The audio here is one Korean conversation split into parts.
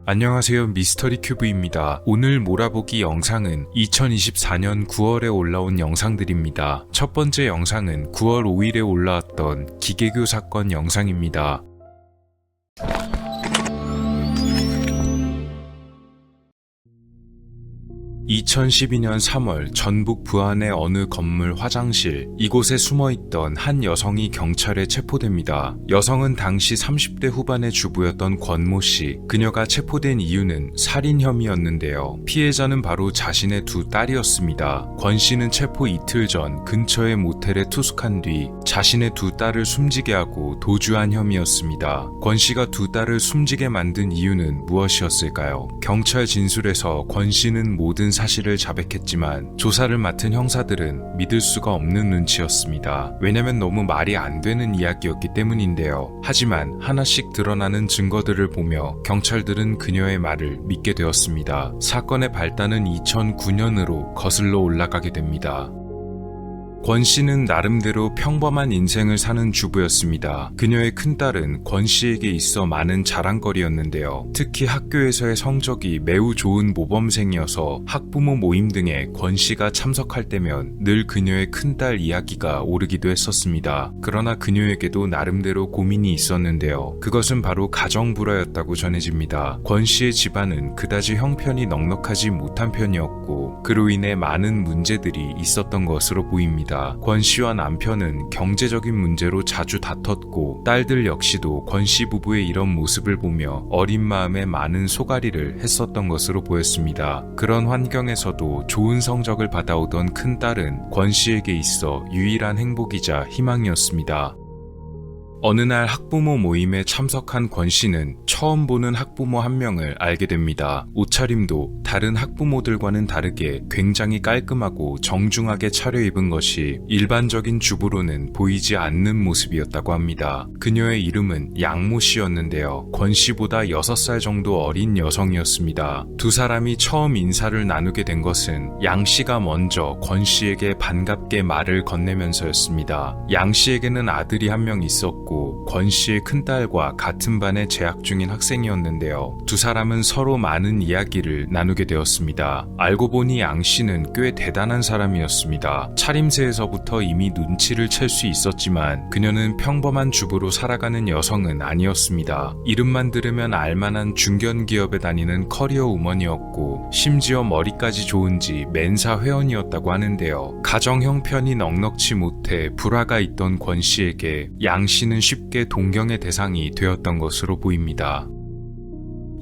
안녕하세요, 미스터리 큐브입니다. 오늘 몰아보기 영상은 2024년 9월에 올라온 영상들입니다. 첫 번째 영상은 9월 5일에 올라왔던 기계교 사건 영상입니다. 2012년 3월 전북 부안의 어느 건물 화장실, 이곳에 숨어있던 한 여성이 경찰에 체포됩니다. 여성은 당시 30대 후반의 주부였던 권모 씨. 그녀가 체포된 이유는 살인 혐의였는데요. 피해자는 바로 자신의 두 딸이었습니다. 권 씨는 체포 이틀 전 근처의 모텔에 투숙한 뒤 자신의 두 딸을 숨지게 하고 도주한 혐의였습니다. 권 씨가 두 딸을 숨지게 만든 이유는 무엇이었을까요? 경찰 진술에서 권 씨는 모든 사실을 자백했지만 조사를 맡은 형사들은 믿을 수가 없는 눈치였습니다. 왜냐면 너무 말이 안 되는 이야기였기 때문인데요. 하지만 하나씩 드러나는 증거들을 보며 경찰들은 그녀의 말을 믿게 되었습니다. 사건의 발단은 2009년으로 거슬러 올라가게 됩니다. 권 씨는 나름대로 평범한 인생을 사는 주부였습니다. 그녀의 큰딸은 권 씨에게 있어 많은 자랑거리였는데요. 특히 학교에서의 성적이 매우 좋은 모범생이어서 학부모 모임 등에 권 씨가 참석할 때면 늘 그녀의 큰딸 이야기가 오르기도 했었습니다. 그러나 그녀에게도 나름대로 고민이 있었는데요. 그것은 바로 가정불화였다고 전해집니다. 권 씨의 집안은 그다지 형편이 넉넉하지 못한 편이었고 그로 인해 많은 문제들이 있었던 것으로 보입니다. 권 씨와 남편은 경제적인 문제로 자주 다퉜고 딸들 역시도 권 씨 부부의 이런 모습을 보며 어린 마음에 많은 속앓이를 했었던 것으로 보였습니다. 그런 환경에서도 좋은 성적을 받아오던 큰딸은 권 씨에게 있어 유일한 행복이자 희망이었습니다. 어느 날 학부모 모임에 참석한 권 씨는 처음 보는 학부모 한 명을 알게 됩니다. 옷차림도 다른 학부모들과는 다르게 굉장히 깔끔하고 정중하게 차려입은 것이 일반적인 주부로는 보이지 않는 모습이었다고 합니다. 그녀의 이름은 양모 씨였는데요. 권 씨보다 6살 정도 어린 여성이었습니다. 두 사람이 처음 인사를 나누게 된 것은 양 씨가 먼저 권 씨에게 반갑게 말을 건네면서였습니다. 양 씨에게는 아들이 한 명 있었고 권 씨의 큰딸과 같은 반에 재학 중인 학생이었는데요. 두 사람은 서로 많은 이야기를 나누게 되었습니다. 알고 보니 양 씨는 꽤 대단한 사람이었습니다. 차림새에서부터 이미 눈치를 챌 수 있었지만 그녀는 평범한 주부로 살아가는 여성은 아니었습니다. 이름만 들으면 알만한 중견기업에 다니는 커리어 우먼이었고 심지어 머리까지 좋은지 멘사 회원이었다고 하는데요. 가정 형편이 넉넉지 못해 불화가 있던 권 씨에게 양 씨는 쉽게 동경의 대상이 되었던 것으로 보입니다.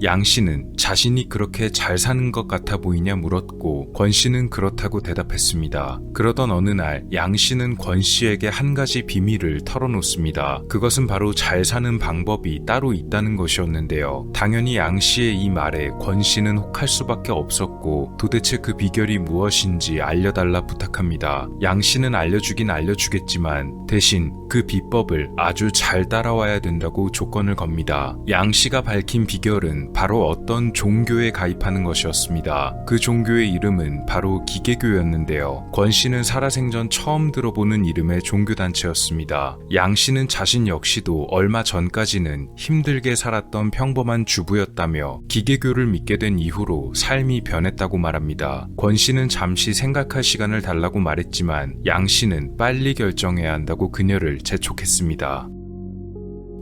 양 씨는 자신이 그렇게 잘 사는 것 같아 보이냐 물었고 권 씨는 그렇다고 대답했습니다. 그러던 어느 날 양 씨는 권 씨에게 한 가지 비밀을 털어놓습니다. 그것은 바로 잘 사는 방법이 따로 있다는 것이었는데요. 당연히 양 씨의 이 말에 권 씨는 혹할 수밖에 없었고 도대체 그 비결이 무엇인지 알려달라 부탁합니다. 양 씨는 알려주긴 알려주겠지만 대신 그 비법을 아주 잘 따라와야 된다고 조건을 겁니다. 양 씨가 밝힌 비결은 바로 어떤 종교에 가입하는 것이었습니다. 그 종교의 이름은 바로 기계교였는데요. 권 씨는 살아생전 처음 들어보는 이름의 종교단체였습니다. 양 씨는 자신 역시도 얼마 전까지는 힘들게 살았던 평범한 주부였다며 기계교를 믿게 된 이후로 삶이 변했다고 말합니다. 권 씨는 잠시 생각할 시간을 달라고 말했지만 양 씨는 빨리 결정해야 한다고 그녀를 재촉했습니다.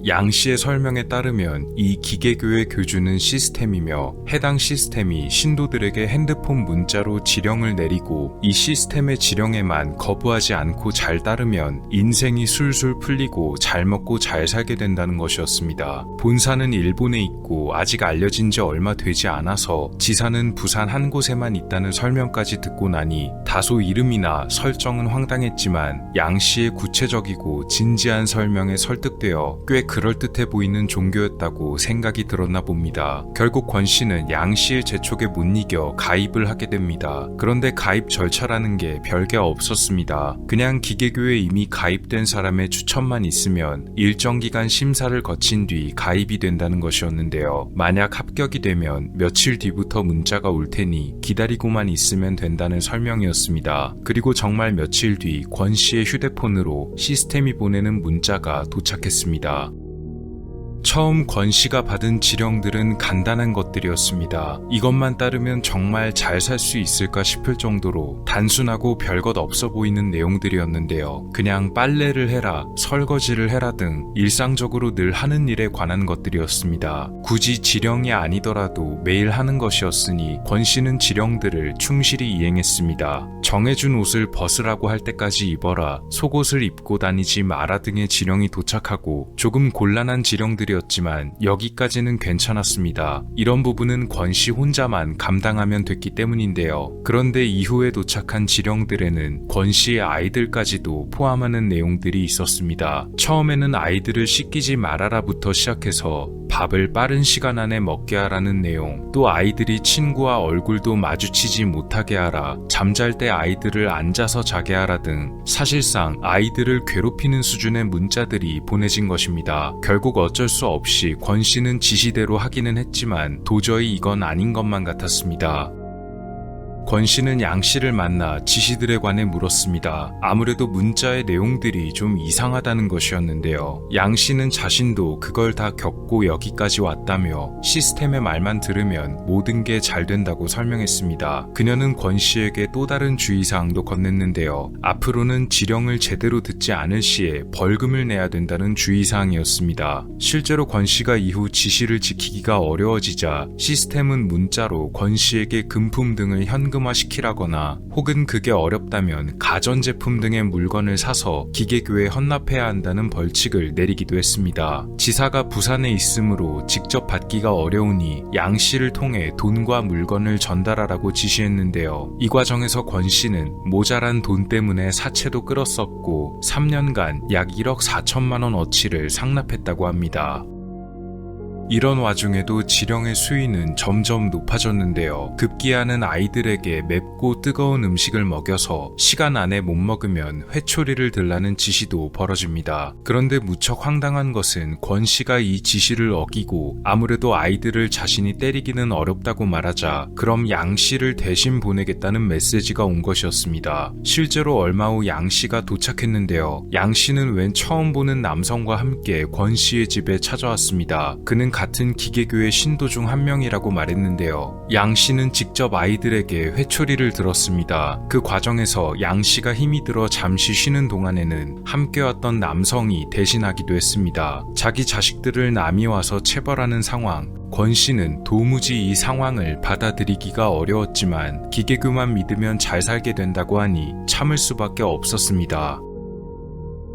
양 씨의 설명에 따르면 이 기계교의 교주는 시스템이며 해당 시스템이 신도들에게 핸드폰 문자로 지령을 내리고 이 시스템의 지령에만 거부하지 않고 잘 따르면 인생이 술술 풀리고 잘 먹고 잘 살게 된다는 것이었습니다. 본사는 일본에 있고 아직 알려진 지 얼마 되지 않아서 지사는 부산 한 곳에만 있다는 설명까지 듣고 나니 다소 이름이나 설정은 황당했지만 양 씨의 구체적이고 진지한 설명에 설득되어 꽤 그럴듯해 보이는 종교였다고 생각이 들었나 봅니다. 결국 권 씨는 양 씨의 재촉에 못 이겨 가입을 하게 됩니다. 그런데 가입 절차라는 게 별게 없었습니다. 그냥 기계교에 이미 가입된 사람의 추천만 있으면 일정 기간 심사를 거친 뒤 가입이 된다는 것이었는데요. 만약 합격이 되면 며칠 뒤부터 문자가 올 테니 기다리고만 있으면 된다는 설명이었습니다. 그리고 정말 며칠 뒤 권 씨의 휴대폰으로 시스템이 보내는 문자가 도착했습니다. 처음 권 씨가 받은 지령들은 간단한 것들이었습니다. 이것만 따르면 정말 잘 살 수 있을까 싶을 정도로 단순하고 별것 없어 보이는 내용들이었는데요. 그냥 빨래를 해라, 설거지를 해라 등 일상적으로 늘 하는 일에 관한 것들이었습니다. 굳이 지령이 아니더라도 매일 하는 것이었으니 권 씨는 지령들을 충실히 이행했습니다. 정해준 옷을 벗으라고 할 때까지 입어라, 속옷을 입고 다니지 마라 등의 지령이 도착하고 조금 곤란한 지령들이었지만 여기까지는 괜찮았습니다. 이런 부분은 권 씨 혼자만 감당하면 됐기 때문인데요. 그런데 이후에 도착한 지령들에는 권 씨의 아이들까지도 포함하는 내용들이 있었습니다. 처음에는 아이들을 씻기지 말아라부터 시작해서 밥을 빠른 시간 안에 먹게 하라는 내용, 또 아이들이 친구와 얼굴도 마주치지 못하게 하라, 잠잘 때 아이들을 앉아서 자게 하라 등 사실상 아이들을 괴롭히는 수준의 문자들이 보내진 것입니다. 결국 어쩔 수 없이 권 씨는 지시대로 하기는 했지만 도저히 이건 아닌 것만 같았습니다. 권 씨는 양 씨를 만나 지시들에 관해 물었습니다. 아무래도 문자의 내용들이 좀 이상하다는 것이었는데요. 양 씨는 자신도 그걸 다 겪고 여기까지 왔다며 시스템의 말만 들으면 모든 게 잘 된다고 설명했습니다. 그녀는 권 씨에게 또 다른 주의사항도 건넸는데요. 앞으로는 지령을 제대로 듣지 않을 시에 벌금을 내야 된다는 주의사항이었습니다. 실제로 권 씨가 이후 지시를 지키기가 어려워지자 시스템은 문자로 권 씨에게 금품 등을 현금화시키라거나 혹은 그게 어렵다면 가전제품 등의 물건을 사서 기계교에 헌납해야 한다는 벌칙을 내리기도 했습니다. 지사가 부산에 있으므로 직접 받기가 어려우니 양 씨를 통해 돈과 물건을 전달하라고 지시했는데요. 이 과정에서 권 씨는 모자란 돈 때문에 사채도 끌었었고 3년간 약 1억 4천만 원 어치를 상납했다고 합니다. 이런 와중에도 지령의 수위는 점점 높아졌는데요. 급기야는 아이들에게 맵고 뜨거운 음식을 먹여서 시간 안에 못 먹으면 회초리를 들라는 지시도 벌어집니다. 그런데 무척 황당한 것은 권 씨가 이 지시를 어기고 아무래도 아이들을 자신이 때리기는 어렵다고 말하자 그럼 양 씨를 대신 보내겠다는 메시지가 온 것이었습니다. 실제로 얼마 후 양 씨가 도착했는데요. 양 씨는 웬 처음 보는 남성과 함께 권 씨의 집에 찾아왔습니다. 그는 같은 기계교의 신도 중 한 명이라고 말했는데요. 양 씨는 직접 아이들에게 회초리를 들었습니다. 그 과정에서 양 씨가 힘이 들어 잠시 쉬는 동안에는 함께 왔던 남성이 대신하기도 했습니다. 자기 자식들을 남이 와서 체벌하는 상황, 권 씨는 도무지 이 상황을 받아들이기가 어려웠지만 기계교만 믿으면 잘 살게 된다고 하니 참을 수밖에 없었습니다.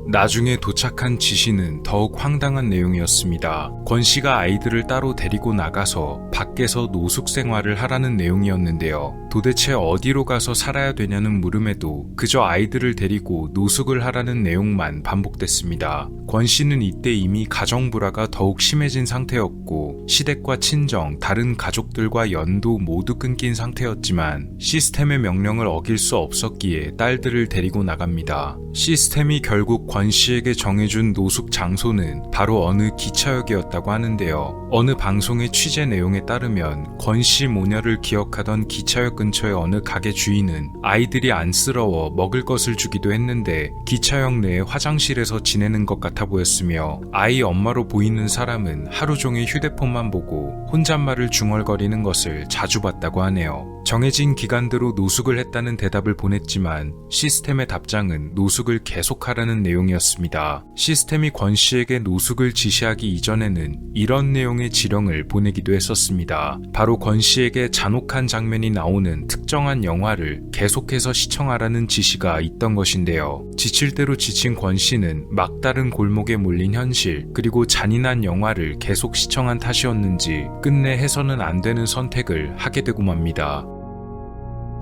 나중에 도착한 지시는 더욱 황당한 내용이었습니다. 권 씨가 아이들을 따로 데리고 나가서 밖에서 노숙 생활을 하라는 내용이었는데요. 도대체 어디로 가서 살아야 되냐는 물음에도 그저 아이들을 데리고 노숙을 하라는 내용만 반복됐습니다. 권 씨는 이때 이미 가정 불화가 더욱 심해진 상태였고 시댁과 친정, 다른 가족들과 연도 모두 끊긴 상태였지만 시스템의 명령을 어길 수 없었기에 딸들을 데리고 나갑니다. 시스템이 결국 권 씨에게 정해준 노숙 장소는 바로 어느 기차역이었다고 하는데요. 어느 방송의 취재 내용에 따르면 권 씨 모녀를 기억하던 기차역 근처의 어느 가게 주인은 아이들이 안쓰러워 먹을 것을 주기도 했는데 기차역 내 화장실에서 지내는 것 같아 보였으며 아이 엄마로 보이는 사람은 하루 종일 휴대폰만 보고 혼잣말을 중얼거리는 것을 자주 봤다고 하네요. 정해진 기간대로 노숙을 했다는 대답을 보냈지만 시스템의 답장은 노숙을 계속하라는 내용이었습니다. 시스템이 권 씨에게 노숙을 지시하기 이전에는 이런 내용의 지령을 보내기도 했었습니다. 바로 권 씨에게 잔혹한 장면이 나오는 특정한 영화를 계속해서 시청하라는 지시가 있던 것인데요. 지칠 대로 지친 권 씨는 막다른 골목에 몰린 현실 그리고 잔인한 영화를 계속 시청한 탓이었는지 끝내 해서는 안 되는 선택을 하게 되고 맙니다.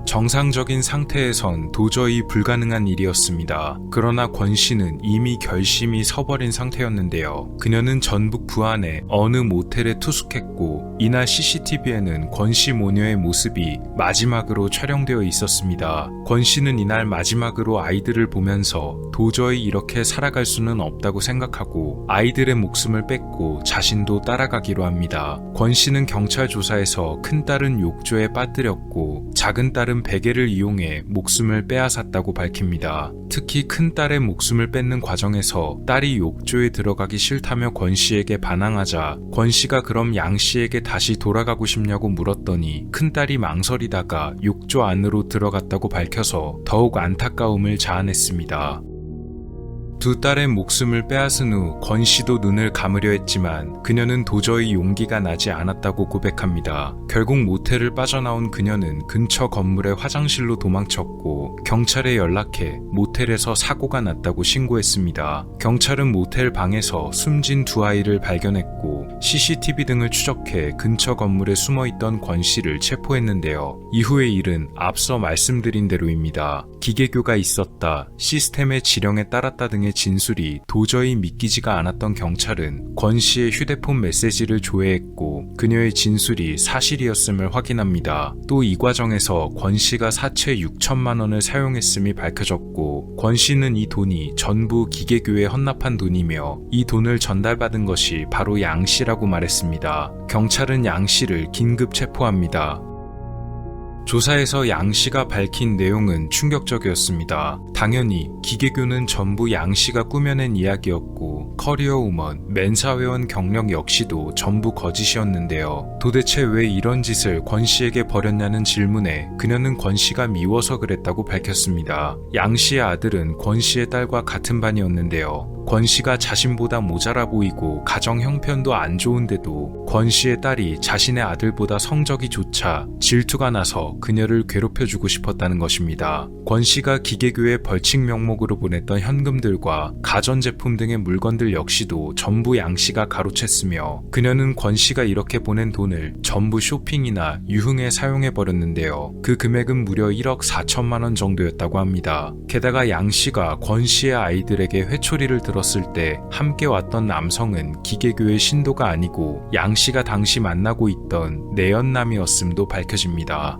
정상적인 상태에선 도저히 불가능한 일이었습니다. 그러나 권 씨는 이미 결심이 서버린 상태였는데요. 그녀는 전북 부안의 어느 모텔에 투숙했고 이날 CCTV에는 권 씨 모녀의 모습이 마지막으로 촬영되어 있었습니다. 권 씨는 이날 마지막으로 아이들을 보면서 도저히 이렇게 살아갈 수는 없다고 생각하고 아이들의 목숨을 뺏고 자신도 따라가기로 합니다. 권 씨는 경찰 조사에서 큰딸은 욕조에 빠뜨렸고 작은 딸은 경찰은 베개를 이용해 목숨을 빼앗았다고 밝힙니다. 특히 큰딸의 목숨을 뺏는 과정에서 딸이 욕조에 들어가기 싫다며 권 씨에게 반항하자 권 씨가 그럼 양 씨에게 다시 돌아가고 싶냐고 물었더니 큰딸이 망설이다가 욕조 안으로 들어갔다고 밝혀서 더욱 안타까움을 자아냈습니다. 두 딸의 목숨을 빼앗은 후 권 씨도 눈을 감으려 했지만 그녀는 도저히 용기가 나지 않았다고 고백합니다. 결국 모텔을 빠져나온 그녀는 근처 건물의 화장실로 도망쳤고 경찰에 연락해 모텔에서 사고가 났다고 신고했습니다. 경찰은 모텔 방에서 숨진 두 아이를 발견했고 CCTV 등을 추적해 근처 건물에 숨어있던 권 씨를 체포했는데요. 이후의 일은 앞서 말씀드린 대로입니다. 기계교가 있었다, 시스템의 지령에 따랐다 등의 진술이 도저히 믿기지가 않았던 경찰은 권 씨의 휴대폰 메시지를 조회했고 그녀의 진술이 사실이었음을 확인합니다. 또 이 과정에서 권 씨가 사채 6천만 원을 사용했음이 밝혀졌고 권 씨는 이 돈이 전부 기계교에 헌납한 돈이며 이 돈을 전달받은 것이 바로 양 씨라고 말했습니다. 경찰은 양 씨를 긴급 체포합니다. 조사에서 양 씨가 밝힌 내용은 충격적이었습니다. 당연히 기계교는 전부 양 씨가 꾸며낸 이야기였고 커리어 우먼, 맨사회원 경력 역시도 전부 거짓이었는데요. 도대체 왜 이런 짓을 권 씨에게 벌였냐는 질문에 그녀는 권 씨가 미워서 그랬다고 밝혔습니다. 양 씨의 아들은 권 씨의 딸과 같은 반이었는데요. 권 씨가 자신보다 모자라 보이고 가정 형편도 안 좋은데도 권 씨의 딸이 자신의 아들보다 성적이 좋자 질투가 나서 그녀를 괴롭혀주고 싶었다는 것입니다. 권 씨가 기계교에 벌칙 명목으로 보냈던 현금들과 가전제품 등의 물건들 역시도 전부 양 씨가 가로챘으며 그녀는 권 씨가 이렇게 보낸 돈을 전부 쇼핑이나 유흥에 사용해버렸는데요. 그 금액은 무려 1억 4천만 원 정도였다고 합니다. 게다가 양 씨가 권 씨의 아이들에게 회초리를 들었을 때 함께 왔던 남성은 기계교의 신도가 아니고 양 씨가 당시 만나고 있던 내연남이었음도 밝혀집니다.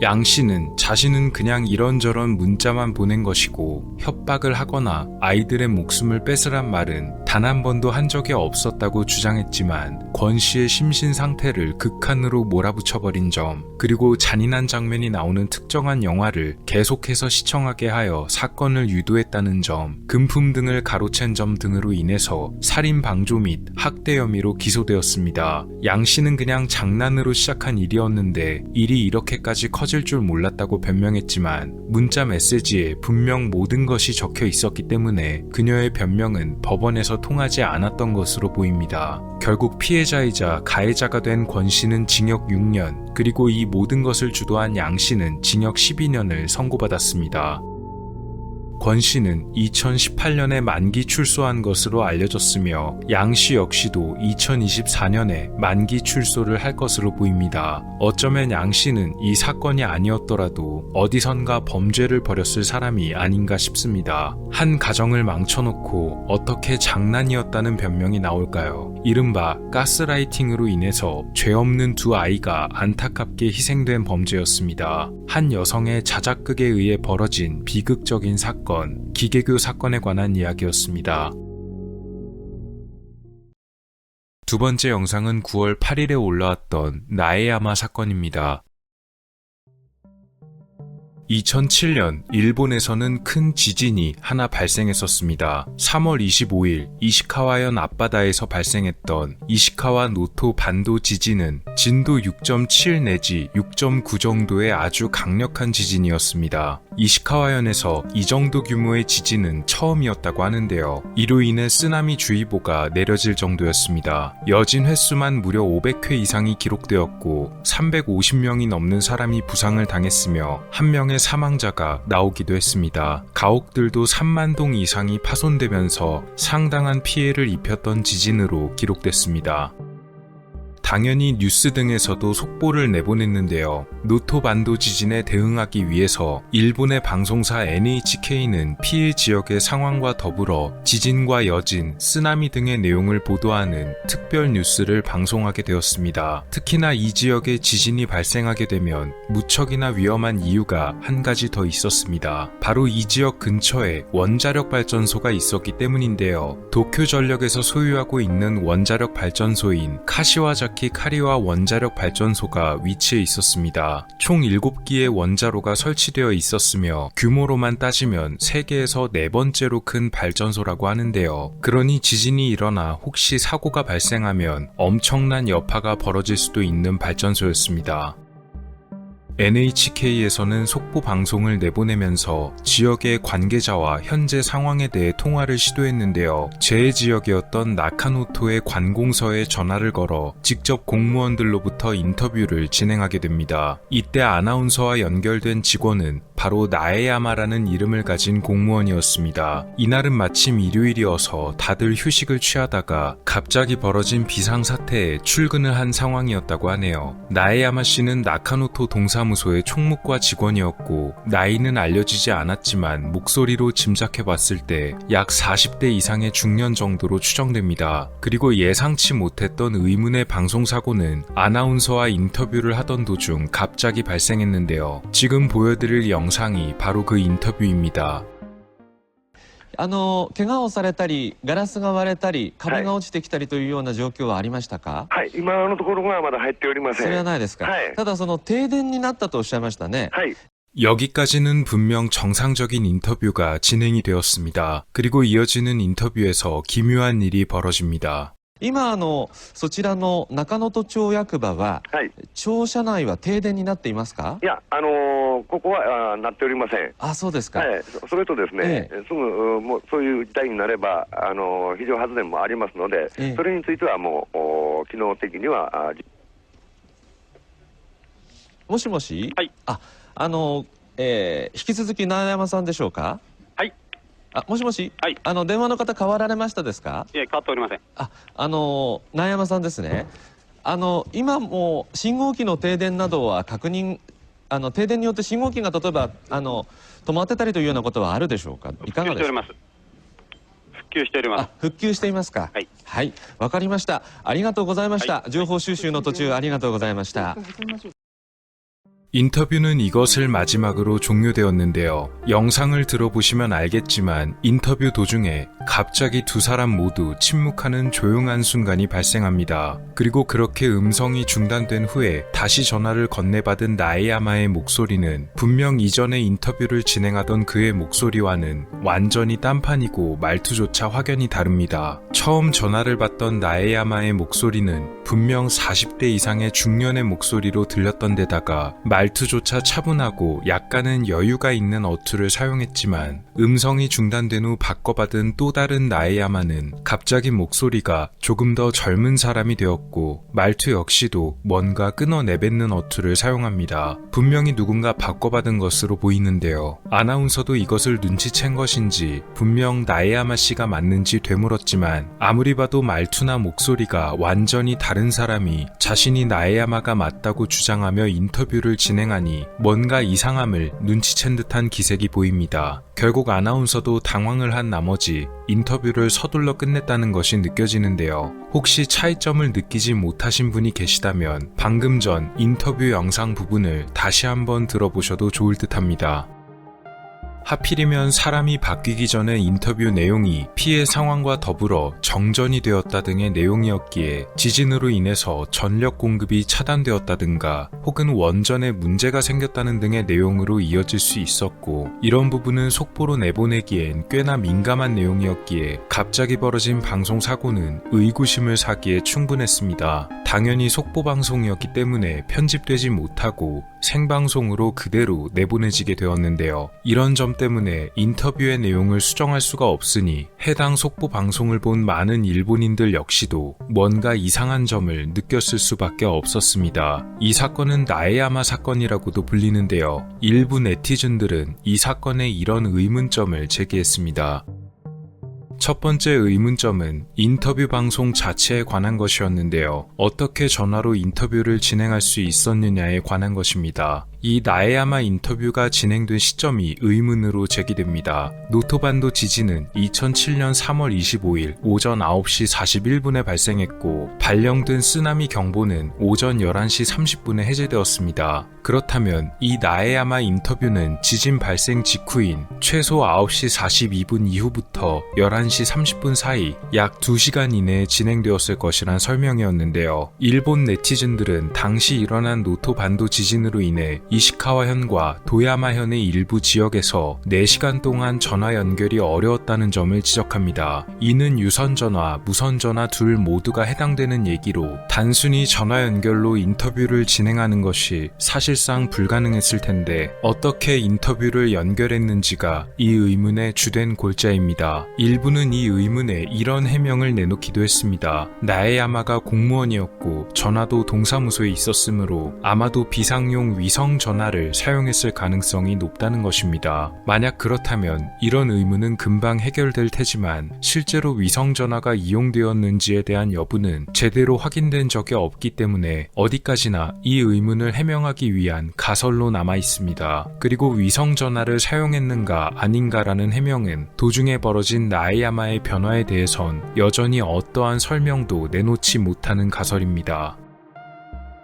양 씨는 자신은 그냥 이런저런 문자만 보낸 것이고 협박을 하거나 아이들의 목숨을 뺏으란 말은 단 한 번도 한 적이 없었다고 주장했지만 권 씨의 심신 상태를 극한으로 몰아붙여버린 점, 그리고 잔인한 장면이 나오는 특정한 영화를 계속해서 시청하게 하여 사건을 유도했다는 점, 금품 등을 가로챈 점 등으로 인해서 살인 방조 및 학대 혐의로 기소되었습니다. 양 씨는 그냥 장난으로 시작한 일이었는데 일이 이렇게까지 커질 줄 몰랐다고 변명했지만 문자 메시지에 분명 모든 것이 적혀 있었기 때문에 그녀의 변명은 법원에서 통하지 않았던 것으로 보입니다. 결국 피해자이자 가해자가 된 권 씨는 징역 6년, 그리고 이 모든 것을 주도한 양 씨는 징역 12년을 선고받았습니다. 권 씨는 2018년에 만기 출소한 것으로 알려졌으며 양 씨 역시도 2024년에 만기 출소를 할 것으로 보입니다. 어쩌면 양 씨는 이 사건이 아니었더라도 어디선가 범죄를 벌였을 사람이 아닌가 싶습니다. 한 가정을 망쳐놓고 어떻게 장난이었다는 변명이 나올까요? 이른바 가스라이팅으로 인해서 죄 없는 두 아이가 안타깝게 희생된 범죄였습니다. 한 여성의 자작극에 의해 벌어진 비극적인 사건, 기계교 사건에 관한 이야기였습니다. 두 번째 영상은 9월 8일에 올라왔던 나에야마 사건입니다. 2007년 일본에서는 큰 지진이 하나 발생했었습니다. 3월 25일 이시카와현 앞바다에서 발생했던 이시카와 노토 반도 지진은 진도 6.7 내지 6.9 정도의 아주 강력한 지진이었습니다. 이시카와현에서 이 정도 규모의 지진은 처음이었다고 하는데요. 이로 인해 쓰나미 주의보가 내려질 정도였습니다. 여진 횟수만 무려 500회 이상이 기록되었고 350명이 넘는 사람이 부상을 당했으며 한 명의 사망자가 나오기도 했습니다. 가옥들도 3만 동 이상이 파손되면서 상당한 피해를 입혔던 지진으로 기록됐습니다. 당연히 뉴스 등에서도 속보를 내보냈는데요. 노토 반도 지진에 대응하기 위해서 일본의 방송사 NHK는 피해 지역의 상황과 더불어 지진과 여진, 쓰나미 등의 내용을 보도하는 특별 뉴스를 방송하게 되었습니다. 특히나 이 지역에 지진이 발생하게 되면 무척이나 위험한 이유가 한 가지 더 있었습니다. 바로 이 지역 근처에 원자력 발전소가 있었기 때문인데요. 도쿄전력에서 소유하고 있는 원자력 발전소인 카시와자키 나가사키 카리와 원자력 발전소가 위치해 있었습니다. 총 7기의 원자로가 설치되어 있었으며 규모로만 따지면 세계에서 4번째로 큰 발전소라고 하는데요. 그러니 지진이 일어나 혹시 사고가 발생하면 엄청난 여파가 벌어질 수도 있는 발전소였습니다. NHK에서는 속보 방송을 내보내면서 지역의 관계자와 현재 상황에 대해 통화를 시도했는데요. 제 지역이었던 나카노토의 관공서에 전화를 걸어 직접 공무원들로부터 인터뷰를 진행하게 됩니다. 이때 아나운서와 연결된 직원은 바로 나에야마라는 이름을 가진 공무원이었습니다. 이날은 마침 일요일이어서 다들 휴식을 취하다가 갑자기 벌어진 비상사태에 출근을 한 상황이었다고 하네요. 나에야마 씨는 나카노토 동사무소의 총무과 직원이었고 나이는 알려지지 않았지만 목소리로 짐작해봤을 때 약 40대 이상의 중년 정도로 추정됩니다. 그리고 예상치 못했던 의문의 방송사고는 아나운서와 인터뷰를 하던 도중 갑자기 발생했는데요. 지금 보여드릴 영상이 바로 그 인터뷰입니다. 怪我をされたり、ガラスが割れたり、壁が落ちてきたりというような状況はありましたか？はい、今のところがまだ入っておりません。それはないですか？はい、ただその停電になったとおっしゃいましたね。はい。 여기까지는 분명 정상적인 인터뷰가 진행이 되었습니다. 그리고 이어지는 인터뷰에서 기묘한 일이 벌어집니다. 今そちらの中能登町役場は、はい、庁舎内は停電になっていますか？いや、ここはなっておりません。あ、そうですか。はい、それとですね、すぐもうそういう事態になれば非常発電もありますので、それについてはもう機能的にはもしもし。はい。あ、引き続き永山さんでしょうか？はい。あ、もしもし。はい。電話の方変わられましたですか？いえ、変わっておりません。あ、永山さんですね。今も信号機の停電などは確認、停電によって信号機が例えば止まってたりというようなことはあるでしょうか？いかがですか？復旧しております。あ、復旧していますか？はい。はい、わかりました。ありがとうございました。情報収集の途中ありがとうございました。 인터뷰는 이것을 마지막으로 종료되었는데요. 영상을 들어보시면 알겠지만 인터뷰 도중에 갑자기 두 사람 모두 침묵하는 조용한 순간이 발생합니다. 그리고 그렇게 음성이 중단된 후에 다시 전화를 건네받은 나에야마의 목소리는 분명 이전에 인터뷰를 진행하던 그의 목소리와는 완전히 딴판이고 말투조차 확연히 다릅니다. 처음 전화를 받던 나에야마의 목소리는 분명 40대 이상의 중년의 목소리로 들렸던 데다가 말투조차 차분하고 약간은 여유가 있는 어투를 사용했지만 음성이 중단된 후 바꿔받은 또 다른 나에야마는 갑자기 목소리가 조금 더 젊은 사람이 되었고 말투 역시도 뭔가 끊어내뱉는 어투를 사용합니다. 분명히 누군가 바꿔받은 것으로 보이는데요. 아나운서도 이것을 눈치챈 것인지 분명 나에야마 씨가 맞는지 되물었지만 아무리 봐도 말투나 목소리가 완전히 다른 사람이 자신이 나에야마가 맞다고 주장하며 인터뷰를 진행하니 뭔가 이상함을 눈치챈 듯한 기색이 보입니다. 결국 아나운서도 당황을 한 나머지 인터뷰를 서둘러 끝냈다는 것이 느껴지는데요. 혹시 차이점을 느끼지 못하신 분이 계시다면 방금 전 인터뷰 영상 부분을 다시 한번 들어보셔도 좋을 듯합니다. 하필이면 사람이 바뀌기 전에 인터뷰 내용이 피해 상황과 더불어 정전이 되었다 등의 내용이었기에 지진으로 인해서 전력 공급이 차단되었다든가 혹은 원전에 문제가 생겼다는 등의 내용으로 이어질 수 있었고 이런 부분은 속보로 내보내기엔 꽤나 민감한 내용이었기에 갑자기 벌어진 방송 사고는 의구심을 사기에 충분했습니다. 당연히 속보 방송이었기 때문에 편집되지 못하고 생방송으로 그대로 내보내지게 되었는데요. 이런 점 때문에 인터뷰의 내용을 수정할 수가 없으니 해당 속보 방송을 본 많은 일본인들 역시도 뭔가 이상한 점을 느꼈을 수밖에 없었습니다. 이 사건은 나에야마 사건이라고도 불리는데요. 일부 네티즌들은 이 사건에 이런 의문점을 제기했습니다. 첫 번째 의문점은 인터뷰 방송 자체에 관한 것이었는데요. 어떻게 전화로 인터뷰를 진행할 수 있었느냐에 관한 것입니다. 이 나에야마 인터뷰가 진행된 시점이 의문으로 제기됩니다. 노토반도 지진은 2007년 3월 25일 오전 9시 41분에 발생했고 발령된 쓰나미 경보는 오전 11시 30분에 해제되었습니다. 그렇다면 이 나에야마 인터뷰는 지진 발생 직후인 최소 9시 42분 이후부터 11시 30분 사이 약 2시간 이내에 진행되었을 것이란 설명이었는데요. 일본 네티즌들은 당시 일어난 노토반도 지진으로 인해 이시카와현과 도야마현의 일부 지역에서 4시간 동안 전화 연결이 어려웠다는 점을 지적합니다. 이는 유선전화, 무선전화 둘 모두가 해당되는 얘기로 단순히 전화 연결로 인터뷰를 진행하는 것이 사실상 불가능했을 텐데 어떻게 인터뷰를 연결했는지가 이 의문의 주된 골자입니다. 일부는 이 의문에 이런 해명을 내놓기도 했습니다. 나에야마가 공무원이었고 전화도 동사무소에 있었으므로 아마도 비상용 위성 전화를 사용했을 가능성이 높다는 것입니다. 만약 그렇다면 이런 의문은 금방 해결될 테지만 실제로 위성 전화가 이용되었는지에 대한 여부는 제대로 확인된 적이 없기 때문에 어디까지나 이 의문을 해명하기 위한 가설로 남아 있습니다. 그리고 위성 전화를 사용했는가 아닌가라는 해명은 도중에 벌어진 나에야마의 변화에 대해선 여전히 어떠한 설명도 내놓지 못하는 가설입니다.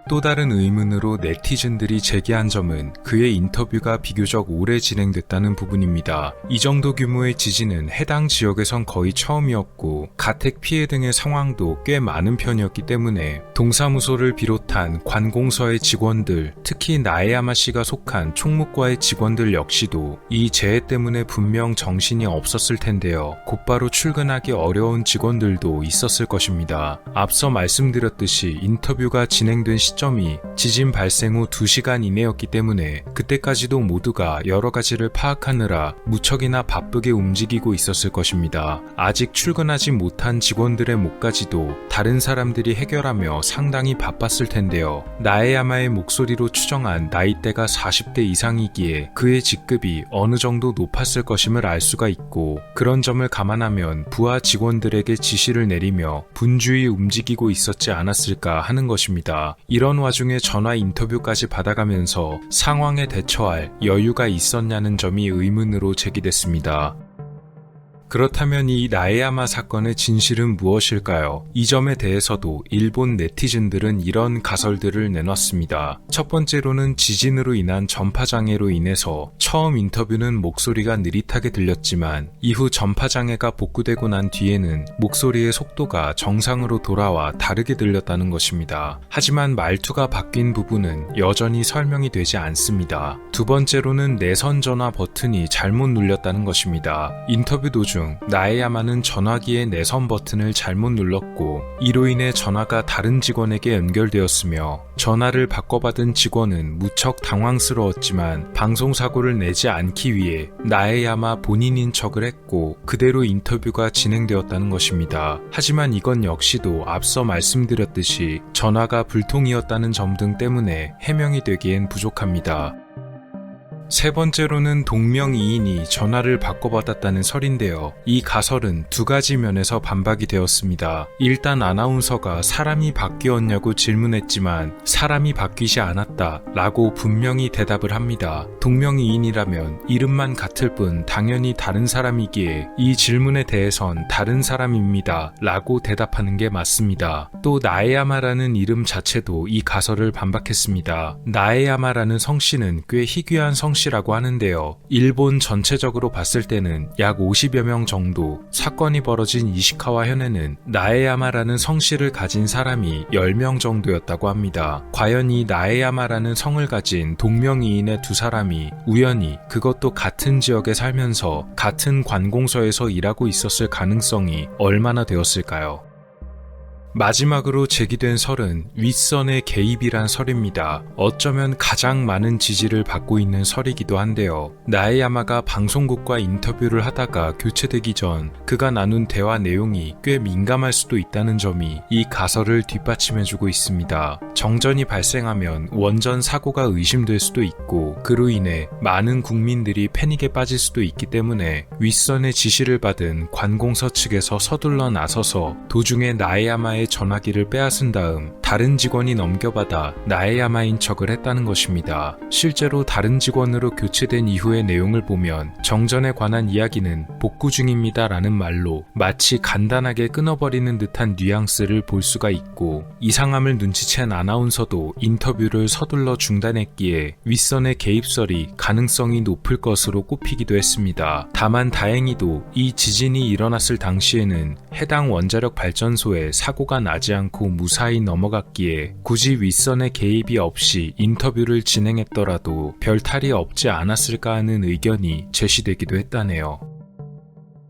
또 다른 의문으로 네티즌들이 제기한 점은 그의 인터뷰가 비교적 오래 진행됐다는 부분입니다. 이 정도 규모의 지진은 해당 지역에선 거의 처음이었고 가택 피해 등의 상황도 꽤 많은 편이었기 때문에 동사무소를 비롯한 관공서의 직원들, 특히 나에야마 씨가 속한 총무과의 직원들 역시도 이 재해 때문에 분명 정신이 없었을 텐데요. 곧바로 출근하기 어려운 직원들도 있었을 것입니다. 앞서 말씀드렸듯이 인터뷰가 진행된 시점이 지진 발생 후 2시간 이내였기 때문에 그때까지도 모두가 여러 가지를 파악하느라 무척이나 바쁘게 움직이고 있었을 것입니다. 아직 출근하지 못한 직원들의 몫까지도 다른 사람들이 해결하며 상당히 바빴을 텐데요. 나에야마의 목소리로 추정한 나이대가 40대 이상이기에 그의 직급이 어느 정도 높았을 것임을 알 수가 있고 그런 점을 감안하면 부하 직원들에게 지시를 내리며 분주히 움직이고 있었지 않았을까 하는 것입니다. 이런 와중에 전화 인터뷰까지 받아가면서 상황에 대처할 여유가 있었냐는 점이 의문으로 제기됐습니다. 그렇다면 이 나에야마 사건의 진실은 무엇일까요? 이 점에 대해서도 일본 네티즌들은 이런 가설들을 내놨습니다. 첫 번째로는 지진으로 인한 전파장애로 인해서 처음 인터뷰는 목소리가 느릿하게 들렸지만 이후 전파장애가 복구되고 난 뒤에는 목소리의 속도가 정상으로 돌아와 다르게 들렸다는 것입니다. 하지만 말투가 바뀐 부분은 여전히 설명이 되지 않습니다. 두 번째로는 내선 전화 버튼이 잘못 눌렸다는 것입니다. 인터뷰 도중 나에야마는 전화기의 내선 버튼을 잘못 눌렀고 이로 인해 전화가 다른 직원에게 연결되었으며 전화를 바꿔받은 직원은 무척 당황스러웠지만 방송사고를 내지 않기 위해 나에야마 본인인 척을 했고 그대로 인터뷰가 진행되었다는 것입니다. 하지만 이건 역시도 앞서 말씀드렸듯이 전화가 불통이었다는 점 등 때문에 해명이 되기엔 부족합니다. 세 번째로는 동명이인이 전화를 바꿔받았다는 설인데요. 이 가설은 두 가지 면에서 반박이 되었습니다. 일단 아나운서가 사람이 바뀌었냐고 질문했지만 사람이 바뀌지 않았다 라고 분명히 대답을 합니다. 동명이인이라면 이름만 같을 뿐 당연히 다른 사람이기에 이 질문에 대해선 다른 사람입니다 라고 대답하는 게 맞습니다. 또 나에야마라는 이름 자체도 이 가설을 반박했습니다. 나에야마라는 성씨는 꽤 희귀한 성씨라고 하는데요. 일본 전체적으로 봤을 때는 약 50여 명 정도, 사건이 벌어진 이시카와 현에는 나에야마라는 성씨를 가진 사람이 10명 정도였다고 합니다. 과연 이 나에야마라는 성을 가진 동명이인의 두 사람이 우연히 그것도 같은 지역에 살면서 같은 관공서에서 일하고 있었을 가능성이 얼마나 되었을까요? 마지막으로 제기된 설은 윗선의 개입이란 설입니다. 어쩌면 가장 많은 지지를 받고 있는 설이기도 한데요. 나에야마가 방송국과 인터뷰를 하다가 교체되기 전 그가 나눈 대화 내용이 꽤 민감할 수도 있다는 점이 이 가설을 뒷받침해주고 있습니다. 정전이 발생하면 원전 사고가 의심될 수도 있고 그로 인해 많은 국민들이 패닉에 빠질 수도 있기 때문에 윗선의 지시를 받은 관공서 측에서 서둘러 나서서 도중에 나에야마의 전화기를 빼앗은 다음 다른 직원이 넘겨받아 나에야마인 척을 했다는 것입니다. 실제로 다른 직원으로 교체된 이후의 내용을 보면 정전에 관한 이야기는 복구 중입니다 라는 말로 마치 간단하게 끊어버리는 듯한 뉘앙스를 볼 수가 있고, 이상함을 눈치챈 아나운서도 인터뷰를 서둘러 중단했기에 윗선의 개입설이 가능성이 높을 것으로 꼽히기도 했습니다. 다만 다행히도 이 지진이 일어났을 당시에는 해당 원자력 발전소에 사고가 나지 않고 무사히 넘어갔기에 굳이 윗선의 개입이 없이 인터뷰를 진행했더라도 별 탈이 없지 않았을까 하는 의견이 제시되기도 했다네요.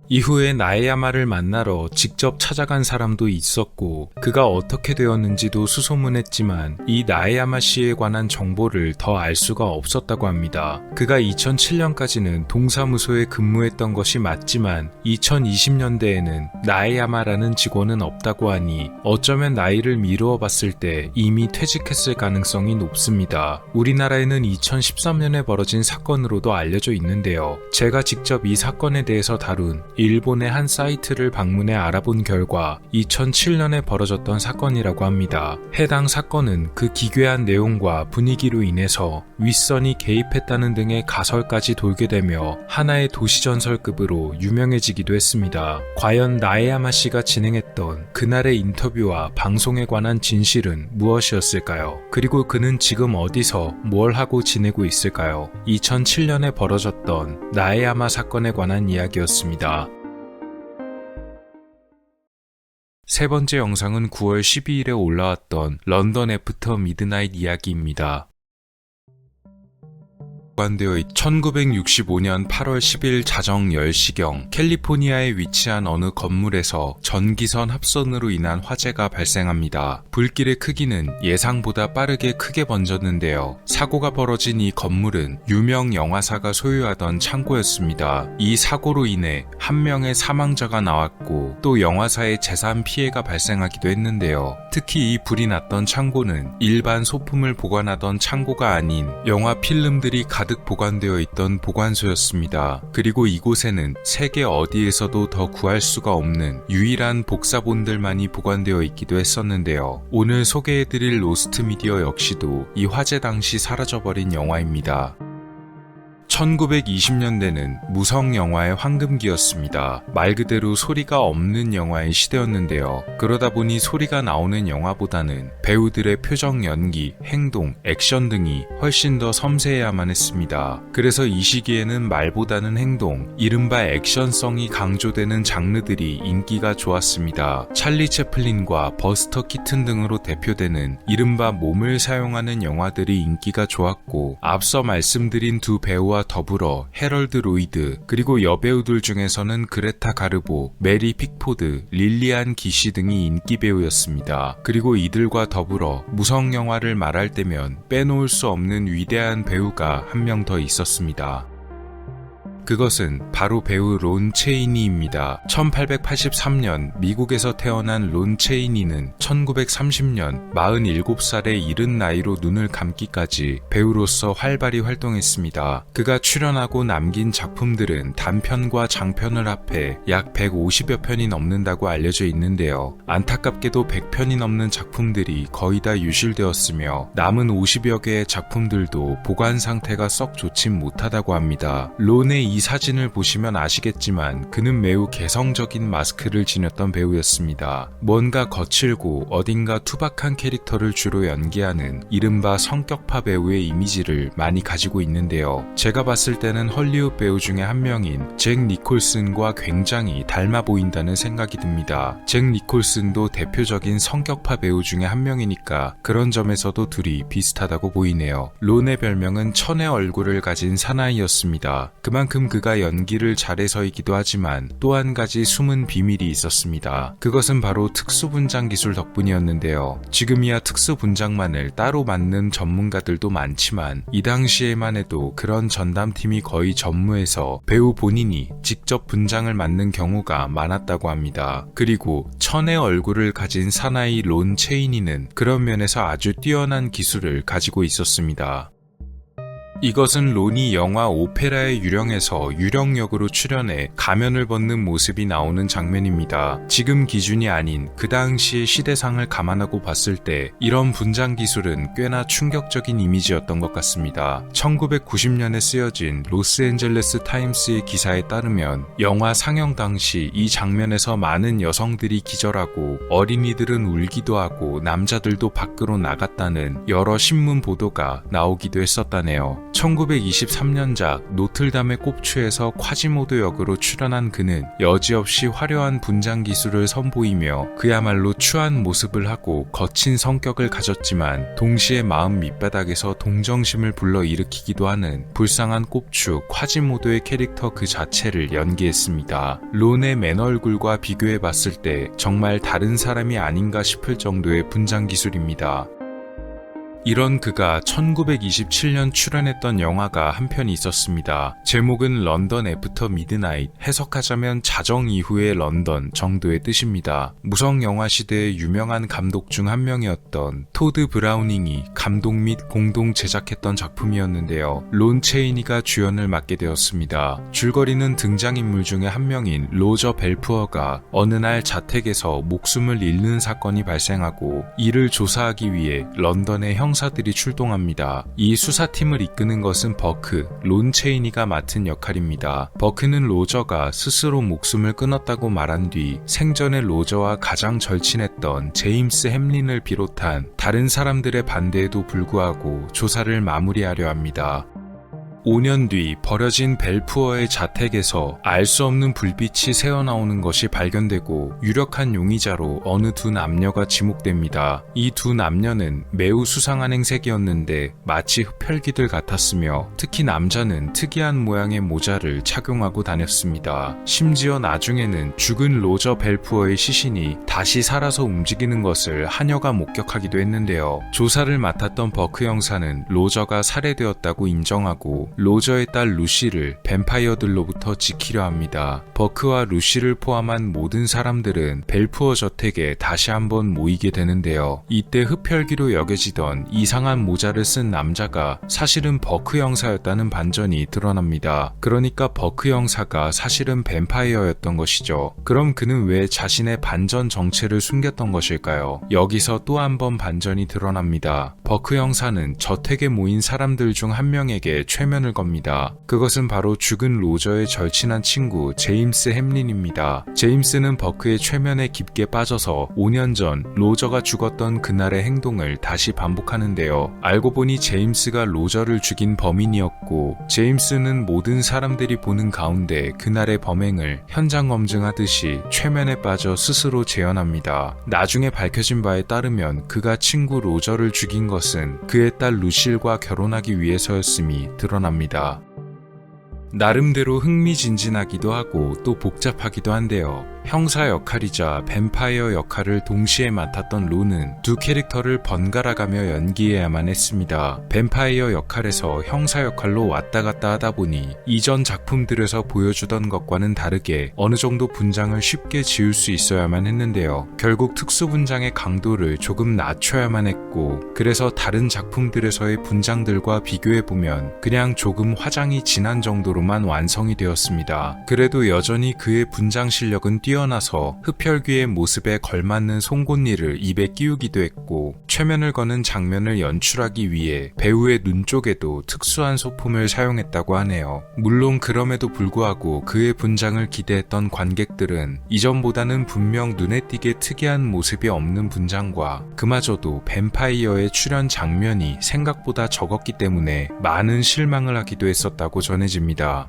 이후에 나에야마를 만나러 직접 찾아간 사람도 있었고, 그가 어떻게 되었는지도 수소문했지만 이 나에야마 씨에 관한 정보를 더 알 수가 없었다고 합니다. 그가 2007년까지는 동사무소에 근무했던 것이 맞지만 2020년대에는 나에야마라는 직원은 없다고 하니 어쩌면 나이를 미루어 봤을 때 이미 퇴직했을 가능성이 높습니다. 우리나라에는 2013년에 벌어진 사건으로도 알려져 있는데요. 제가 직접 이 사건에 대해서 다룬 일본의 한 사이트를 방문해 알아본 결과 2007년에 벌어졌던 사건이라고 합니다. 해당 사건은 그 기괴한 내용과 분위기로 인해서 윗선이 개입했다는 등의 가설까지 돌게 되며 하나의 도시전설급으로 유명해지기도 했습니다. 과연 나에야마 씨가 진행했던 그날의 인터뷰와 방송에 관한 진실은 무엇이었을까요? 그리고 그는 지금 어디서 뭘 하고 지내고 있을까요? 2007년에 벌어졌던 나에야마 사건에 관한 이야기였습니다. 세 번째 영상은 9월 12일에 올라왔던 런던 애프터 미드나잇 이야기입니다. 보관되어 1965년 8월 10일 자정 10시경 캘리포니아에 위치한 어느 건물에서 전기선 합선으로 인한 화재가 발생합니다. 불길의 크기는 예상보다 빠르게 크게 번졌는데요. 사고가 벌어진 이 건물은 유명 영화사가 소유하던 창고였습니다. 이 사고로 인해 한 명의 사망자가 나왔고 또 영화사의 재산 피해가 발생하기도 했는데요. 특히 이 불이 났던 창고는 일반 소품을 보관하던 창고가 아닌 영화 필름들이 가득 보관되어 있던 보관소였습니다. 그리고 이곳에는 세계 어디에서도 더 구할 수가 없는 유일한 복사본들만이 보관되어 있기도 했었는데요. 오늘 소개해드릴 로스트 미디어 역시도 이 화재 당시 사라져버린 영화입니다. 1920년대는 무성 영화의 황금기였습니다. 말 그대로 소리가 없는 영화의 시대였는데요. 그러다 보니 소리가 나오는 영화보다는 배우들의 표정 연기, 행동, 액션 등이 훨씬 더 섬세해야만 했습니다. 그래서 이 시기에는 말보다는 행동, 이른바 액션성이 강조되는 장르들이 인기가 좋았습니다. 찰리 채플린과 버스터 키튼 등으로 대표되는 이른바 몸을 사용하는 영화들이 인기가 좋았고, 앞서 말씀드린 두 배우와 더불어 해럴드 로이드, 그리고 여배우들 중에서는 그레타 가르보, 메리 픽포드, 릴리안 기시 등이 인기 배우였습니다. 그리고 이들과 더불어 무성 영화를 말할 때면 빼놓을 수 없는 위대한 배우가 한 명 더 있었습니다. 그것은 바로 배우 론 체이니입니다. 1883년 미국에서 태어난 론 체이니는 1930년 47살의 이른 나이로 눈을 감기까지 배우로서 활발히 활동했습니다. 그가 출연하고 남긴 작품들은 단편과 장편을 합해 약 150여 편이 넘는다고 알려져 있는데요. 안타깝게도 100편이 넘는 작품들이 거의 다 유실되었으며 남은 50여 개의 작품들도 보관 상태가 썩 좋진 못하다고 합니다. 론의 이 사진을 보시면 아시겠지만 그는 매우 개성적인 마스크를 지녔던 배우였습니다. 뭔가 거칠고 어딘가 투박한 캐릭터를 주로 연기하는 이른바 성격파 배우의 이미지를 많이 가지고 있는데요. 제가 봤을 때는 헐리우드 배우 중에 한 명인 잭 니콜슨과 굉장히 닮아 보인다는 생각이 듭니다. 잭 니콜슨도 대표적인 성격파 배우 중에 한 명이니까 그런 점에서도 둘이 비슷하다고 보이네요. 론의 별명은 천의 얼굴을 가진 사나이였습니다. 그만큼 그가 연기를 잘해서이기도 하지만 또 한 가지 숨은 비밀이 있었습니다. 그것은 바로 특수분장 기술 덕분이었는데요. 지금이야 특수분장만을 따로 맡는 전문가들도 많지만 이 당시에만 해도 그런 전담팀이 거의 전무해서 배우 본인이 직접 분장을 맡는 경우가 많았다고 합니다. 그리고 천의 얼굴을 가진 사나이 론 체이니는 그런 면에서 아주 뛰어난 기술을 가지고 있었습니다. 이것은 론이 영화 오페라의 유령에서 유령역으로 출연해 가면을 벗는 모습이 나오는 장면입니다. 지금 기준이 아닌 그 당시의 시대상을 감안하고 봤을 때 이런 분장 기술은 꽤나 충격적인 이미지였던 것 같습니다. 1990년에 쓰여진 로스앤젤레스 타임스의 기사에 따르면 영화 상영 당시 이 장면에서 많은 여성들이 기절하고 어린이들은 울기도 하고 남자들도 밖으로 나갔다는 여러 신문 보도가 나오기도 했었다네요. 1923년작 노틀담의 꼽추에서 콰지모도 역으로 출연한 그는 여지없이 화려한 분장 기술을 선보이며 그야말로 추한 모습을 하고 거친 성격을 가졌지만 동시에 마음 밑바닥에서 동정심을 불러일으키기도 하는 불쌍한 꼽추 콰지모도의 캐릭터 그 자체를 연기했습니다. 론의 맨 얼굴과 비교해봤을 때 정말 다른 사람이 아닌가 싶을 정도의 분장 기술입니다. 이런 그가 1927년 출연했던 영화가 한 편 있었습니다. 제목은 런던 애프터 미드나잇, 해석하자면 자정 이후의 런던 정도의 뜻입니다. 무성 영화 시대의 유명한 감독 중 한 명이었던 토드 브라우닝이 감독 및 공동 제작했던 작품이었는데요. 론 체이니가 주연을 맡게 되었습니다. 줄거리는 등장인물 중에 한 명인 로저 벨푸어가 어느 날 자택에서 목숨을 잃는 사건이 발생하고 이를 조사하기 위해 런던의 형사들이 출동합니다. 이 수사팀을 이끄는 것은 버크, 론 체이니가 맡은 역할입니다. 버크는 로저가 스스로 목숨을 끊었다고 말한 뒤 생전에 로저와 가장 절친했던 제임스 햄린을 비롯한 다른 사람들의 반대에도 불구하고 조사를 마무리하려 합니다. 5년 뒤 버려진 벨푸어의 자택에서 알 수 없는 불빛이 새어나오는 것이 발견되고 유력한 용의자로 어느 두 남녀가 지목됩니다. 이 두 남녀는 매우 수상한 행색이었는데 마치 흡혈귀들 같았으며 특히 남자는 특이한 모양의 모자를 착용하고 다녔습니다. 심지어 나중에는 죽은 로저 벨푸어의 시신이 다시 살아서 움직이는 것을 하녀가 목격하기도 했는데요. 조사를 맡았던 버크 형사는 로저가 살해되었다고 인정하고 로저의 딸 루시를 뱀파이어들로부터 지키려 합니다. 버크와 루시를 포함한 모든 사람들은 벨푸어 저택에 다시 한번 모이게 되는데요. 이때 흡혈귀로 여겨지던 이상한 모자를 쓴 남자가 사실은 버크 형사였다는 반전이 드러납니다. 그러니까 버크 형사가 사실은 뱀파이어였던 것이죠. 그럼 그는 왜 자신의 반전 정체를 숨겼던 것일까요? 여기서 또 한 번 반전이 드러납니다. 버크 형사는 저택에 모인 사람들 중 한 명에게 최면을 겁니다. 그것은 바로 죽은 로저의 절친한 친구 제임스 햄린입니다. 제임스는 버크의 최면에 깊게 빠져서 5년 전 로저가 죽었던 그날의 행동을 다시 반복하는데요. 알고 보니 제임스가 로저를 죽인 범인이었고 제임스는 모든 사람들이 보는 가운데 그날의 범행을 현장 검증하듯이 최면에 빠져 스스로 재현합니다. 나중에 밝혀진 바에 따르면 그가 친구 로저를 죽인 것은 그의 딸 루실과 결혼하기 위해서였음이 드러납니다. 나름대로 흥미진진하기도 하고 또 복잡하기도 한데요. 형사 역할이자 뱀파이어 역할을 동시에 맡았던 론은 두 캐릭터를 번갈아가며 연기해야만 했습니다. 뱀파이어 역할에서 형사 역할로 왔다 갔다 하다 보니 이전 작품들에서 보여주던 것과는 다르게 어느 정도 분장을 쉽게 지을 수 있어야만 했는데요. 결국 특수 분장의 강도를 조금 낮춰야만 했고 그래서 다른 작품들에서의 분장들과 비교해보면 그냥 조금 화장이 진한 정도로만 완성이 되었습니다. 그래도 여전히 그의 분장 실력은 뛰어나서 흡혈귀의 모습에 걸맞는 송곳니를 입에 끼우기도 했고 최면을 거는 장면을 연출하기 위해 배우의 눈 쪽에도 특수한 소품을 사용했다고 하네요. 물론 그럼에도 불구하고 그의 분장을 기대했던 관객들은 이전보다는 분명 눈에 띄게 특이한 모습이 없는 분장과 그마저도 뱀파이어의 출연 장면이 생각보다 적었기 때문에 많은 실망을 하기도 했었다고 전해집니다.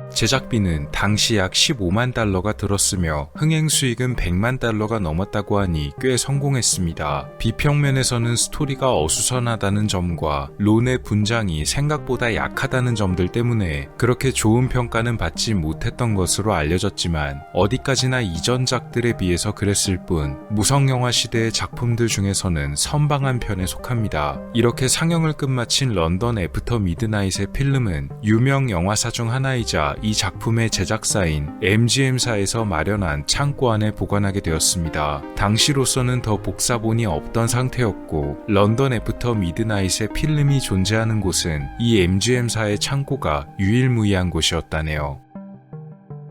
제작비는 당시 약 15만 달러가 들었으며 흥행 수익은 100만 달러가 넘었다고 하니 꽤 성공했습니다. 비평면에서는 스토리가 어수선하다는 점과 론의 분장이 생각보다 약하다는 점들 때문에 그렇게 좋은 평가는 받지 못했던 것으로 알려졌지만 어디까지나 이전작들에 비해서 그랬을 뿐 무성영화 시대의 작품들 중에서는 선방한 편에 속합니다. 이렇게 상영을 끝마친 런던 애프터 미드나잇의 필름은 유명 영화사 중 하나이자 이 작품의 제작사인 MGM사에서 마련한 창고 안에 보관하게 되었습니다. 당시로서는 더 복사본이 없던 상태였고 런던 애프터 미드나잇의 필름이 존재하는 곳은 이 MGM사의 창고가 유일무이한 곳이었다네요.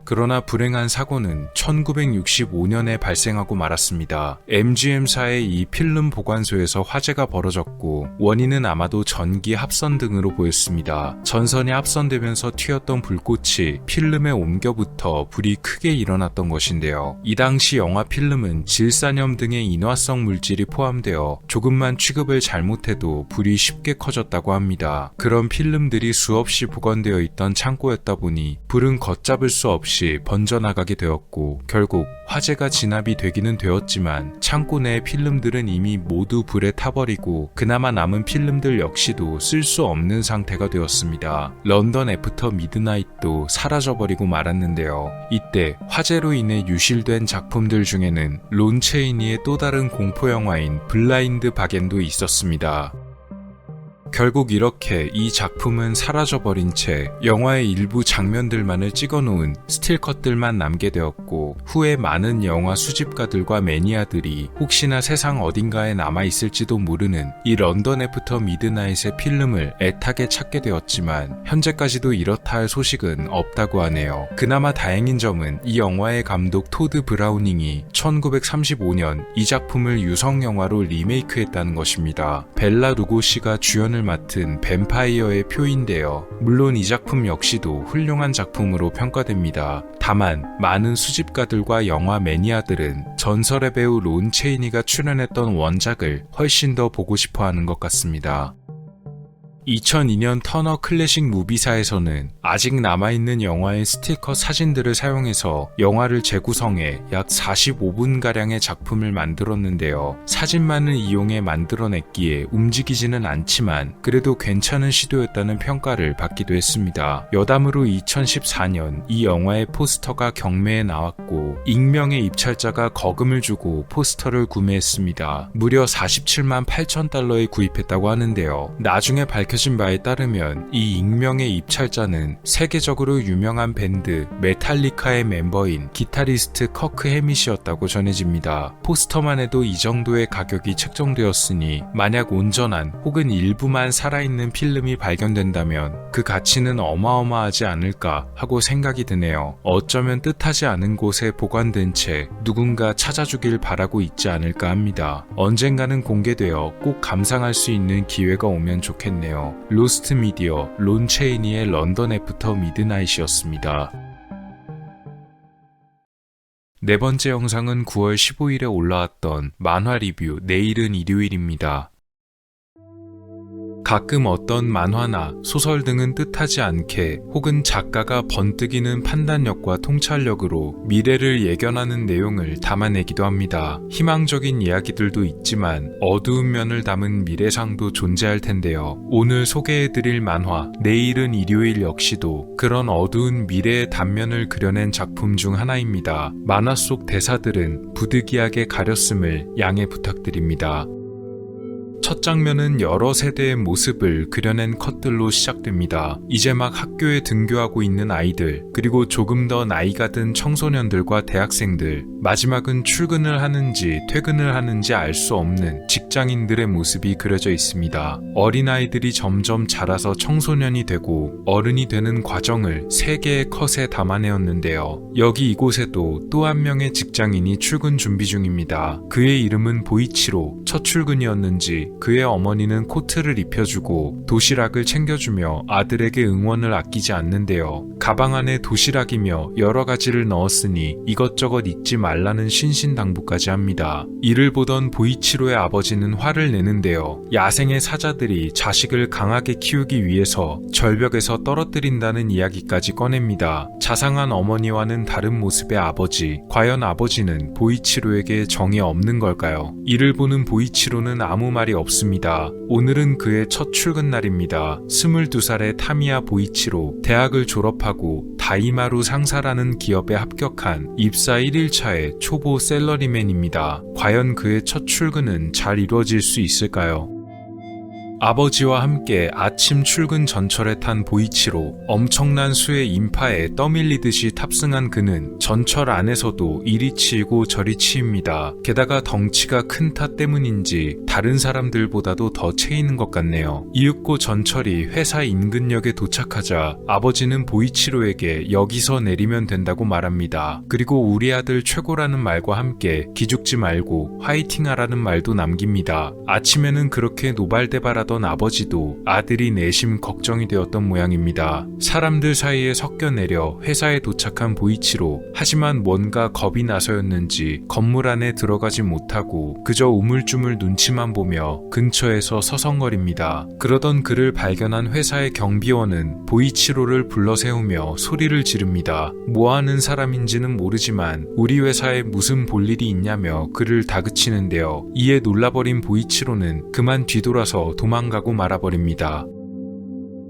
그러나 불행한 사고는 1965년에 발생하고 말았습니다. MGM사의 이 필름 보관소에서 화재가 벌어졌고 원인은 아마도 전기 합선 등으로 보였습니다. 전선이 합선되면서 튀었던 불꽃이 필름에 옮겨붙어 불이 크게 일어났던 것인데요. 이 당시 영화 필름은 질산염 등의 인화성 물질이 포함되어 조금만 취급을 잘못해도 불이 쉽게 커졌다고 합니다. 그런 필름들이 수없이 보관되어 있던 창고였다 보니 불은 걷잡을 수 없이 번져나가게 되었고 결국 화재가 진압이 되기는 되었지만 창고 내 필름들은 이미 모두 불에 타버리고 그나마 남은 필름들 역시도 쓸 수 없는 상태가 되었습니다. 런던 애프터 미드나잇도 사라져버리고 말았는데요. 이때 화재로 인해 유실된 작품들 중에는 론 체이니의 또 다른 공포영화인 블라인드 바겐도 있었습니다. 결국 이렇게 이 작품은 사라져버린 채 영화의 일부 장면들만을 찍어놓은 스틸컷들만 남게 되었고 후에 많은 영화 수집가들과 매니아들이 혹시나 세상 어딘가에 남아있을지도 모르는 이 런던 애프터 미드나잇의 필름을 애타게 찾게 되었지만 현재까지도 이렇다 할 소식은 없다고 하네요. 그나마 다행인 점은 이 영화의 감독 토드 브라우닝이 1935년 이 작품을 유성영화로 리메이크했다는 것입니다. 벨라 루고시가 주연을 맡은 뱀파이어의 표인데요. 물론 이 작품 역시도 훌륭한 작품으로 평가됩니다. 다만 많은 수집가들과 영화 매니아들은 전설의 배우 론 체이니가 출연했던 원작을 훨씬 더 보고 싶어하는 것 같습니다. 2002년 터너 클래식 무비사에서는 아직 남아있는 영화의 스티커 사진들을 사용해서 영화를 재구성해 약 45분가량의 작품을 만들었는데요. 사진만을 이용해 만들어냈기에 움직이지는 않지만 그래도 괜찮은 시도였다는 평가를 받기도 했습니다. 여담으로 2014년 이 영화의 포스터가 경매에 나왔고 익명의 입찰자가 거금을 주고 포스터를 구매했습니다. 무려 47만 8천 달러에 구입했다고 하는데요. 나중에 밝혀진 바에 따르면 이 익명의 입찰자는 세계적으로 유명한 밴드 메탈리카의 멤버인 기타리스트 커크 해밋이었다고 전해집니다. 포스터만 해도 이 정도의 가격이 책정되었으니 만약 온전한 혹은 일부만 살아있는 필름이 발견된다면 그 가치는 어마어마하지 않을까 하고 생각이 드네요. 어쩌면 뜻하지 않은 곳에 보관된 채 누군가 찾아주길 바라고 있지 않을까 합니다. 언젠가는 공개되어 꼭 감상할 수 있는 기회가 오면 좋겠네요. 로스트 미디어 론 체이니의 런던 애프터 미드나잇이었습니다. 네 번째 영상은 9월 15일에 올라왔던 만화 리뷰 내일은 일요일입니다. 가끔 어떤 만화나 소설 등은 뜻하지 않게 혹은 작가가 번뜩이는 판단력과 통찰력으로 미래를 예견하는 내용을 담아내기도 합니다. 희망적인 이야기들도 있지만 어두운 면을 담은 미래상도 존재할 텐데요. 오늘 소개해드릴 만화 내일은 일요일 역시도 그런 어두운 미래의 단면을 그려낸 작품 중 하나입니다. 만화 속 대사들은 부득이하게 가렸음을 양해 부탁드립니다. 첫 장면은 여러 세대의 모습을 그려낸 컷들로 시작됩니다. 이제 막 학교에 등교하고 있는 아이들, 그리고 조금 더 나이가 든 청소년들과 대학생들, 마지막은 출근을 하는지 퇴근을 하는지 알 수 없는 직장인들의 모습이 그려져 있습니다. 어린아이들이 점점 자라서 청소년이 되고 어른이 되는 과정을 3개의 컷에 담아내었는데요. 여기 이곳에도 또 한 명의 직장인이 출근 준비 중입니다. 그의 이름은 보이치로. 첫 출근이었는지 그의 어머니는 코트를 입혀주고 도시락을 챙겨주며 아들에게 응원을 아끼지 않는데요. 가방 안에 도시락이며 여러 가지를 넣었으니 이것저것 잊지 말라는 신신당부까지 합니다. 이를 보던 보이치로의 아버지는 화를 내는데요. 야생의 사자들이 자식을 강하게 키우기 위해서 절벽에서 떨어뜨린다는 이야기까지 꺼냅니다. 자상한 어머니와는 다른 모습의 아버지. 과연 아버지는 보이치로에게 정이 없는 걸까요? 이를 보는 보이치로는 아무 말이 없습니다. 오늘은 그의 첫 출근 날입니다. 22살의 타미야 보이치로. 대학을 졸업하고 다이마루 상사라는 기업에 합격한 입사 1일차의 초보 셀러리맨입니다. 과연 그의 첫 출근은 잘 이루어질 수 있을까요? 아버지와 함께 아침 출근 전철에 탄 보이치로 엄청난 수의 인파에 떠밀리듯이 탑승한 그는 전철 안에서도 이리 치이고 저리 치입니다. 게다가 덩치가 큰 탓 때문인지 다른 사람들보다도 더 채이는 것 같네요. 이윽고 전철이 회사 인근역에 도착하자 아버지는 보이치로에게 여기서 내리면 된다고 말합니다. 그리고 우리 아들 최고라는 말과 함께 기죽지 말고 화이팅하라는 말도 남깁니다. 아침에는 그렇게 노발대발하던 아버지도 아들이 내심 걱정이 되었던 모양입니다. 사람들 사이에 섞여 내려 회사에 도착한 보이치로, 하지만 뭔가 겁이 나서였는지 건물 안에 들어가지 못하고 그저 우물쭈물 눈치만 보며 근처에서 서성거립니다. 그러던 그를 발견한 회사의 경비원은 보이치로를 불러 세우며 소리를 지릅니다. 뭐하는 사람인지는 모르지만 우리 회사에 무슨 볼일이 있냐며 그를 다그치는데요. 이에 놀라버린 보이치로는 그만 뒤돌아서 도망가고 말아버립니다.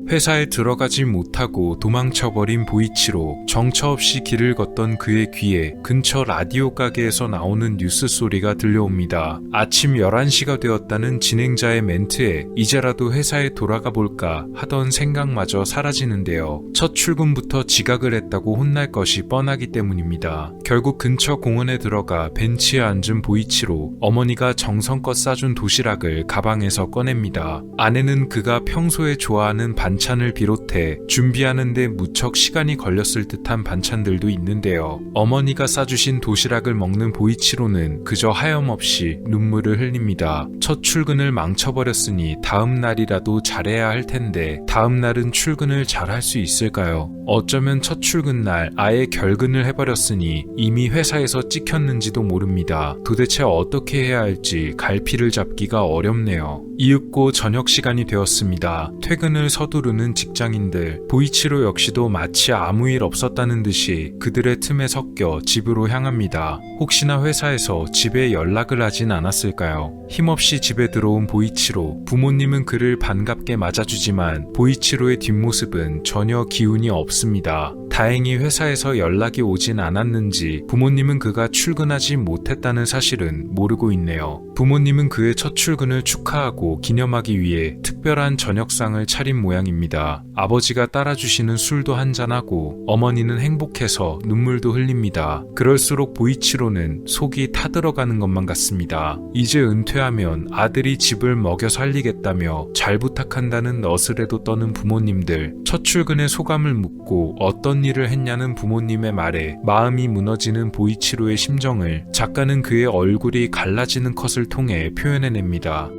회사에 들어가지 못하고 도망쳐버린 보이치로, 정처 없이 길을 걷던 그의 귀에 근처 라디오 가게에서 나오는 뉴스 소리가 들려옵니다. 아침 11시가 되었다는 진행자의 멘트에 이제라도 회사에 돌아가 볼까 하던 생각마저 사라지는데요. 첫 출근부터 지각을 했다고 혼날 것이 뻔하기 때문입니다. 결국 근처 공원에 들어가 벤치에 앉은 보이치로, 어머니가 정성껏 싸준 도시락을 가방에서 꺼냅니다. 안에는 그가 평소에 좋아하는 반찬을 비롯해 준비하는데 무척 시간이 걸렸을 듯한 반찬들도 있는데요. 어머니가 싸주신 도시락을 먹는 보이치로는 그저 하염없이 눈물을 흘립니다. 첫 출근을 망쳐버렸으니 다음 날이라도 잘해야 할 텐데 다음 날은 출근을 잘할 수 있을까요? 어쩌면 첫 출근 날 아예 결근을 해버렸으니 이미 회사에서 찍혔는지도 모릅니다. 도대체 어떻게 해야 할지 갈피를 잡기가 어렵네요. 이윽고 저녁 시간이 되었습니다. 퇴근을 서두르는 직장인들, 보이치로 역시도 마치 아무 일 없었다는 듯이 그들의 틈에 섞여 집으로 향합니다. 혹시나 회사에서 집에 연락을 하진 않았을까요? 힘없이 집에 들어온 보이치로, 부모님은 그를 반갑게 맞아주지만 보이치로의 뒷모습은 전혀 기운이 없습니다. 다행히 회사에서 연락이 오진 않았는지 부모님은 그가 출근하지 못했다는 사실은 모르고 있네요. 부모님은 그의 첫 출근을 축하하고 기념하기 위해 특별한 저녁상을 차린 모양입니다. 아버지가 따라주시는 술도 한잔하고 어머니는 행복해서 눈물도 흘립니다. 그럴수록 보이치로는 속이 타들어가는 것만 같습니다. 이제 은퇴하면 아들이 집을 먹여 살리겠다며 잘 부탁한다는 너스레도 떠는 부모님들, 첫 출근의 소감을 묻고 어떤 일을 했냐는 부모님의 말에 마음이 무너지는 보이치로의 심정을 작가는 그의 얼굴이 갈라지는 컷을 통해 표현해냅니다.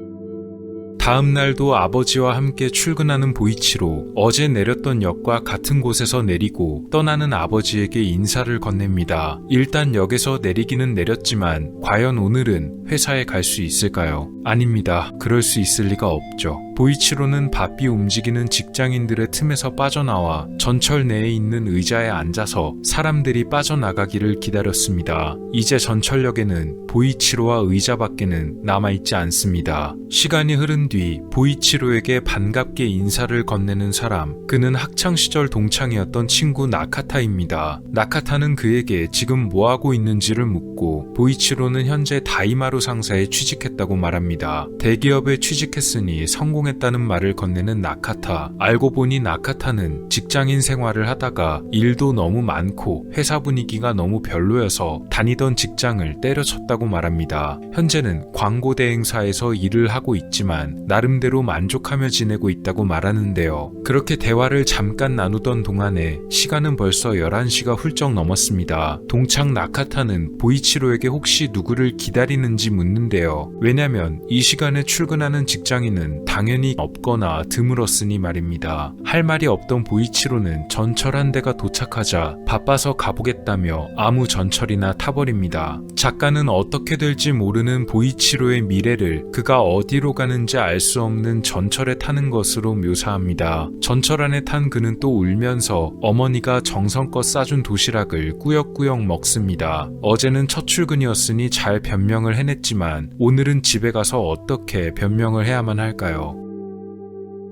다음 날도 아버지와 함께 출근하는 보이치로, 어제 내렸던 역과 같은 곳에서 내리고 떠나는 아버지에게 인사를 건넵니다. 일단 역에서 내리기는 내렸지만 과연 오늘은 회사에 갈 수 있을까요? 아닙니다. 그럴 수 있을 리가 없죠. 보이치로는 바삐 움직이는 직장인들의 틈에서 빠져나와 전철 내에 있는 의자에 앉아서 사람들이 빠져나가기를 기다렸습니다. 이제 전철역에는 보이치로와 의자 밖에는 남아있지 않습니다. 시간이 흐른 뒤 보이치로에게 반갑게 인사를 건네는 사람, 그는 학창시절 동창이었던 친구 나카타입니다. 나카타는 그에게 지금 뭐하고 있는지를 묻고 보이치로는 현재 다이마루 상사에 취직했다고 말합니다. 대기업에 취직했으니 성공했다는 말을 건네는 나카타. 알고 보니 나카타는 직장인 생활을 하다가 일도 너무 많고 회사 분위기가 너무 별로여서 다니던 직장을 때려쳤다고 말합니다. 현재는 광고 대행사에서 일을 하고 있지만 나름대로 만족하며 지내고 있다고 말하는데요. 그렇게 대화를 잠깐 나누던 동안에 시간은 벌써 11시가 훌쩍 넘었습니다. 동창 나카타는 보이치로에게 혹시 누구를 기다리는지 묻는데요. 왜냐면 이 시간에 출근하는 직장인은 당연히 없거나 드물었으니 말입니다. 할 말이 없던 보이치로는 전철 한 대가 도착하자 바빠서 가보겠다며 아무 전철이나 타버립니다. 작가는 어떻게 될지 모르는 보이치로의 미래를 그가 어디로 가는지 알 수 없는 전철에 타는 것으로 묘사합니다. 전철 안에 탄 그는 또 울면서 어머니가 정성껏 싸준 도시락을 꾸역꾸역 먹습니다. 어제는 첫 출근이었으니 잘 변명을 해냈지만 오늘은 집에 가서 어떻게 변명을 해야만 할까요?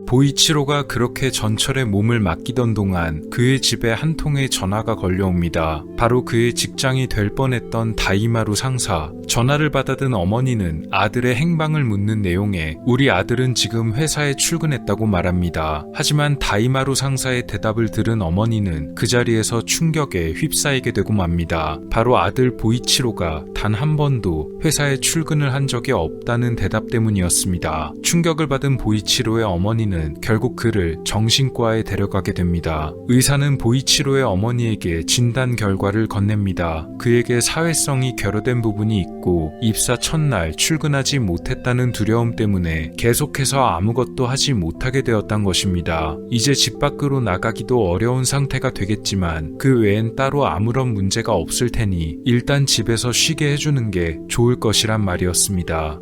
보이치로가 그렇게 전철에 몸을 맡기던 동안 그의 집에 한 통의 전화가 걸려옵니다. 바로 그의 직장이 될 뻔했던 다이마루 상사. 전화를 받아든 어머니는 아들의 행방을 묻는 내용에 우리 아들은 지금 회사에 출근했다고 말합니다. 하지만 다이마루 상사의 대답을 들은 어머니는 그 자리에서 충격에 휩싸이게 되고 맙니다. 바로 아들 보이치로가 단 한 번도 회사에 출근을 한 적이 없다는 대답 때문이었습니다. 충격을 받은 보이치로의 어머니는 결국 그를 정신과에 데려가게 됩니다. 의사는 보이치로의 어머니에게 진단 결과를 건넵니다. 그에게 사회성이 결여된 부분이 있고 입사 첫날 출근하지 못했다는 두려움 때문에 계속해서 아무것도 하지 못하게 되었단 것입니다. 이제 집 밖으로 나가기도 어려운 상태가 되겠지만 그 외엔 따로 아무런 문제가 없을 테니 일단 집에서 쉬게 해주는 게 좋을 것이란 말이었습니다.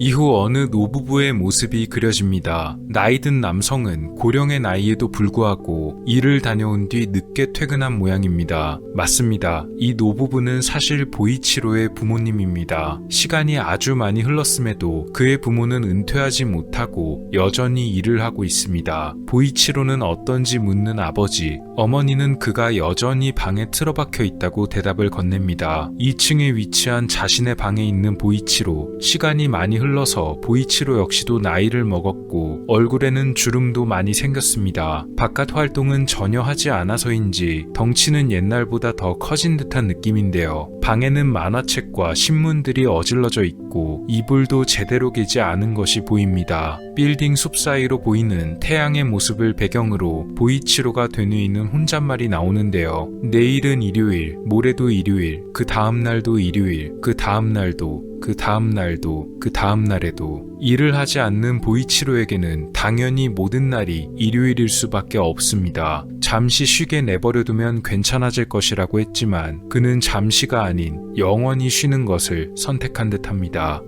이후 어느 노부부의 모습이 그려집니다. 나이든 남성은 고령의 나이에도 불구하고 일을 다녀온 뒤 늦게 퇴근한 모양입니다. 맞습니다. 이 노부부는 사실 보이치로의 부모님입니다. 시간이 아주 많이 흘렀음에도 그의 부모는 은퇴하지 못하고 여전히 일을 하고 있습니다. 보이치로는 어떤지 묻는 아버지, 어머니는 그가 여전히 방에 틀어박혀 있다고 대답을 건넵니다. 2층에 위치한 자신의 방에 있는 보이치로, 시간이 많이 흘러서 보이치로 역시도 나이를 먹었고 얼굴에는 주름도 많이 생겼습니다. 바깥 활동은 전혀 하지 않아서인지 덩치는 옛날보다 더 커진 듯한 느낌인데요. 방에는 만화책과 신문들이 어질러져 있고 이불도 제대로 개지 않은 것이 보입니다. 빌딩 숲 사이로 보이는 태양의 모습을 배경으로 보이치로가 되뇌이는 혼잣말이 나오는데요. 내일은 일요일, 모레도 일요일, 그 다음날도 일요일, 그 다음날도, 그 다음날도, 그 다음날에도. 일을 하지 않는 보이치로에게는 당연히 모든 날이 일요일일 수밖에 없습니다. 잠시 쉬게 내버려두면 괜찮아질 것이라고 했지만 그는 잠시가 아닌 영원히 쉬는 것을 선택한 듯합니다.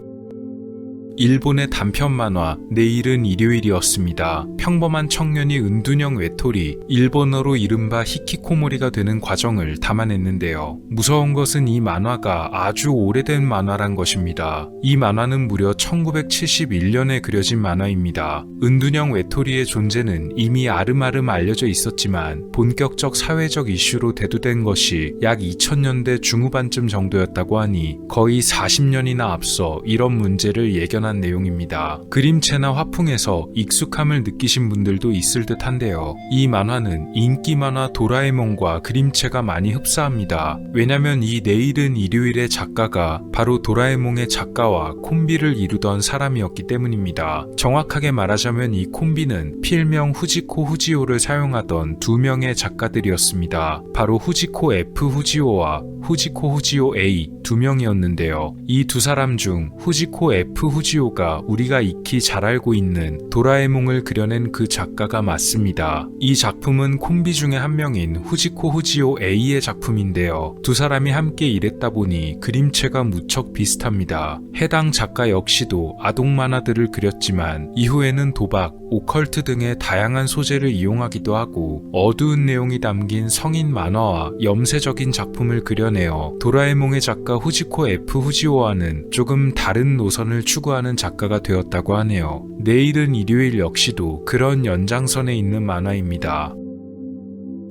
일본의 단편 만화 내일은 일요일이었습니다. 평범한 청년이 은둔형 외톨이, 일본어로 이른바 히키코모리가 되는 과정을 담아냈는데요. 무서운 것은 이 만화가 아주 오래된 만화란 것입니다. 이 만화는 무려 1971년에 그려진 만화입니다. 은둔형 외톨이의 존재는 이미 아름아름 알려져 있었지만 본격적 사회적 이슈로 대두된 것이 약 2000년대 중후반쯤 정도였다고 하니 거의 40년이나 앞서 이런 문제를 예견한 내용입니다. 그림체나 화풍에서 익숙함을 느끼신 분들도 있을 듯한데요. 이 만화는 인기 만화 도라에몽과 그림체가 많이 흡사합니다. 왜냐면 이 내일은 일요일의 작가가 바로 도라에몽의 작가와 콤비를 이루던 사람이었기 때문입니다. 정확하게 말하자면 이 콤비는 필명 후지코 후지오를 사용하던 두 명의 작가들이었습니다. 바로 후지코 F 후지오와 후지코 후지오 A 두 명이었는데요. 이 두 사람 중 후지코 F 후지오가 우리가 익히 잘 알고 있는 도라에몽을 그려낸 그 작가가 맞습니다. 이 작품은 콤비 중에 한 명인 후지코 후지오 A의 작품인데요. 두 사람이 함께 일했다 보니 그림체가 무척 비슷합니다. 해당 작가 역시도 아동 만화들을 그렸지만 이후에는 도박, 오컬트 등의 다양한 소재를 이용하기도 하고 어두운 내용이 담긴 성인 만화와 염세적인 작품을 그려내어 도라에몽의 작가 후지코 F 후지오와는 조금 다른 노선을 추구하는 작가가 되었다고 하네요. 내일은 일요일 역시도 그런 연장선에 있는 만화입니다.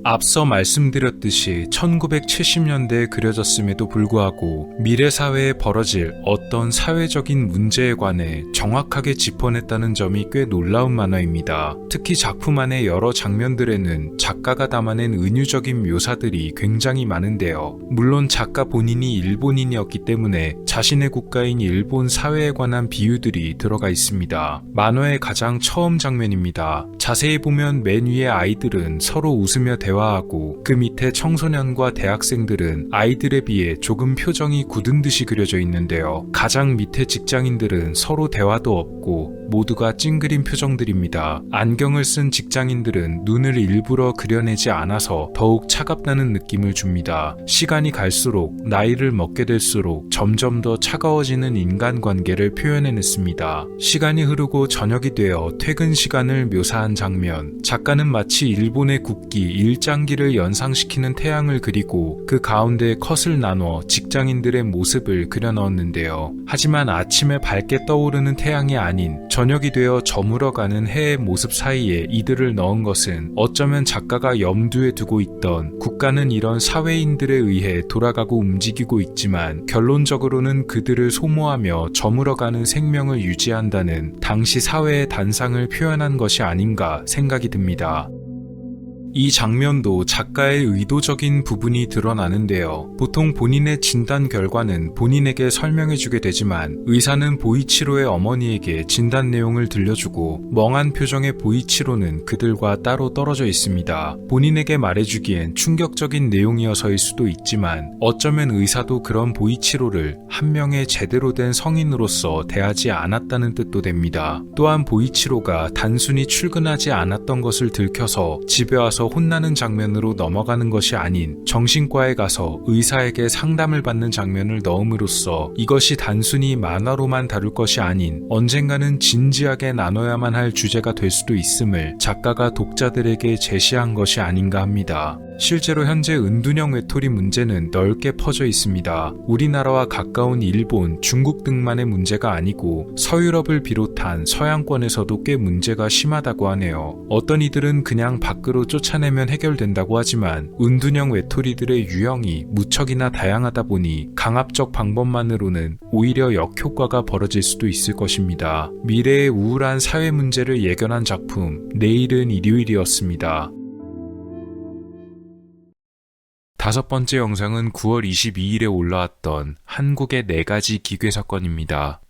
앞서 말씀드렸듯이 1970년대에 그려졌음에도 불구하고 미래 사회에 벌어질 어떤 사회적인 문제에 관해 정확하게 짚어냈다는 점이 꽤 놀라운 만화입니다. 특히 작품 안의 여러 장면들에는 작가가 담아낸 은유적인 묘사들이 굉장히 많은데요. 물론 작가 본인이 일본인이었기 때문에 자신의 국가인 일본 사회에 관한 비유들이 들어가 있습니다. 만화의 가장 처음 장면입니다. 자세히 보면 맨 위의 아이들은 서로 웃으며 대화하고 그 밑에 청소년과 대학생들은 아이들에 비해 조금 표정이 굳은 듯이 그려져 있는데요. 가장 밑에 직장인들은 서로 대화도 없고 모두가 찡그린 표정들입니다. 안경을 쓴 직장인들은 눈을 일부러 그려내지 않아서 더욱 차갑다는 느낌을 줍니다. 시간이 갈수록 나이를 먹게 될수록 점점 더 차가워지는 인간관계를 표현해냈습니다. 시간이 흐르고 저녁이 되어 퇴근 시간을 묘사한 한 장면. 작가는 마치 일본의 국기 일장기를 연상시키는 태양을 그리고 그 가운데 컷을 나눠 직장인들의 모습을 그려 넣었는데요. 하지만 아침에 밝게 떠오르는 태양이 아닌 저녁이 되어 저물어가는 해의 모습 사이에 이들을 넣은 것은 어쩌면 작가가 염두에 두고 있던 국가는 이런 사회인들에 의해 돌아가고 움직이고 있지만 결론적으로는 그들을 소모하며 저물어가는 생명을 유지한다는 당시 사회의 단상을 표현한 것이 아닌가 생각이 듭니다. 이 장면도 작가의 의도적인 부분이 드러나는데요. 보통 본인의 진단 결과는 본인에게 설명해주게 되지만 의사는 보이치로의 어머니에게 진단 내용을 들려주고 멍한 표정의 보이치로는 그들과 따로 떨어져 있습니다. 본인에게 말해주기엔 충격적인 내용이어서일 수도 있지만 어쩌면 의사도 그런 보이치로를 한 명의 제대로 된 성인으로서 대하지 않았다는 뜻도 됩니다. 또한 보이치로가 단순히 출근하지 않았던 것을 들켜서 집에 와서 혼나는 장면으로 넘어가는 것이 아닌 정신과에 가서 의사에게 상담을 받는 장면을 넣음으로써 이것이 단순히 만화로만 다룰 것이 아닌 언젠가는 진지하게 나눠야만 할 주제가 될 수도 있음을 작가가 독자들에게 제시한 것이 아닌가 합니다. 실제로 현재 은둔형 외톨이 문제는 넓게 퍼져 있습니다. 우리나라와 가까운 일본, 중국 등만의 문제가 아니고 서유럽을 비롯한 서양권에서도 꽤 문제가 심하다고 하네요. 어떤 이들은 그냥 밖으로 쫓아내면 해결된다고 하지만 은둔형 외톨이들의 유형이 무척이나 다양하다 보니 강압적 방법만으로는 오히려 역효과가 벌어질 수도 있을 것입니다. 미래의 우울한 사회 문제를 예견한 작품 내일은 일요일이었습니다. 다섯 번째 영상은 9월 22일에 올라왔던 한국의 4가지 기괴 사건입니다.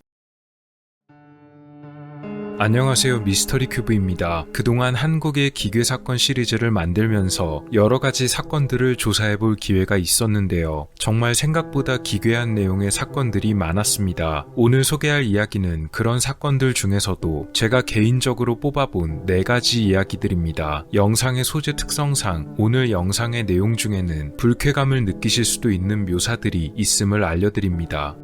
안녕하세요, 미스터리 큐브입니다. 그동안 한국의 기괴 사건 시리즈를 만들면서 여러 가지 사건들을 조사해볼 기회가 있었는데요. 정말 생각보다 기괴한 내용의 사건들이 많았습니다. 오늘 소개할 이야기는 그런 사건들 중에서도 제가 개인적으로 뽑아본 4가지 이야기들입니다. 영상의 소재 특성상 오늘 영상의 내용 중에는 불쾌감을 느끼실 수도 있는 묘사들이 있음을 알려드립니다.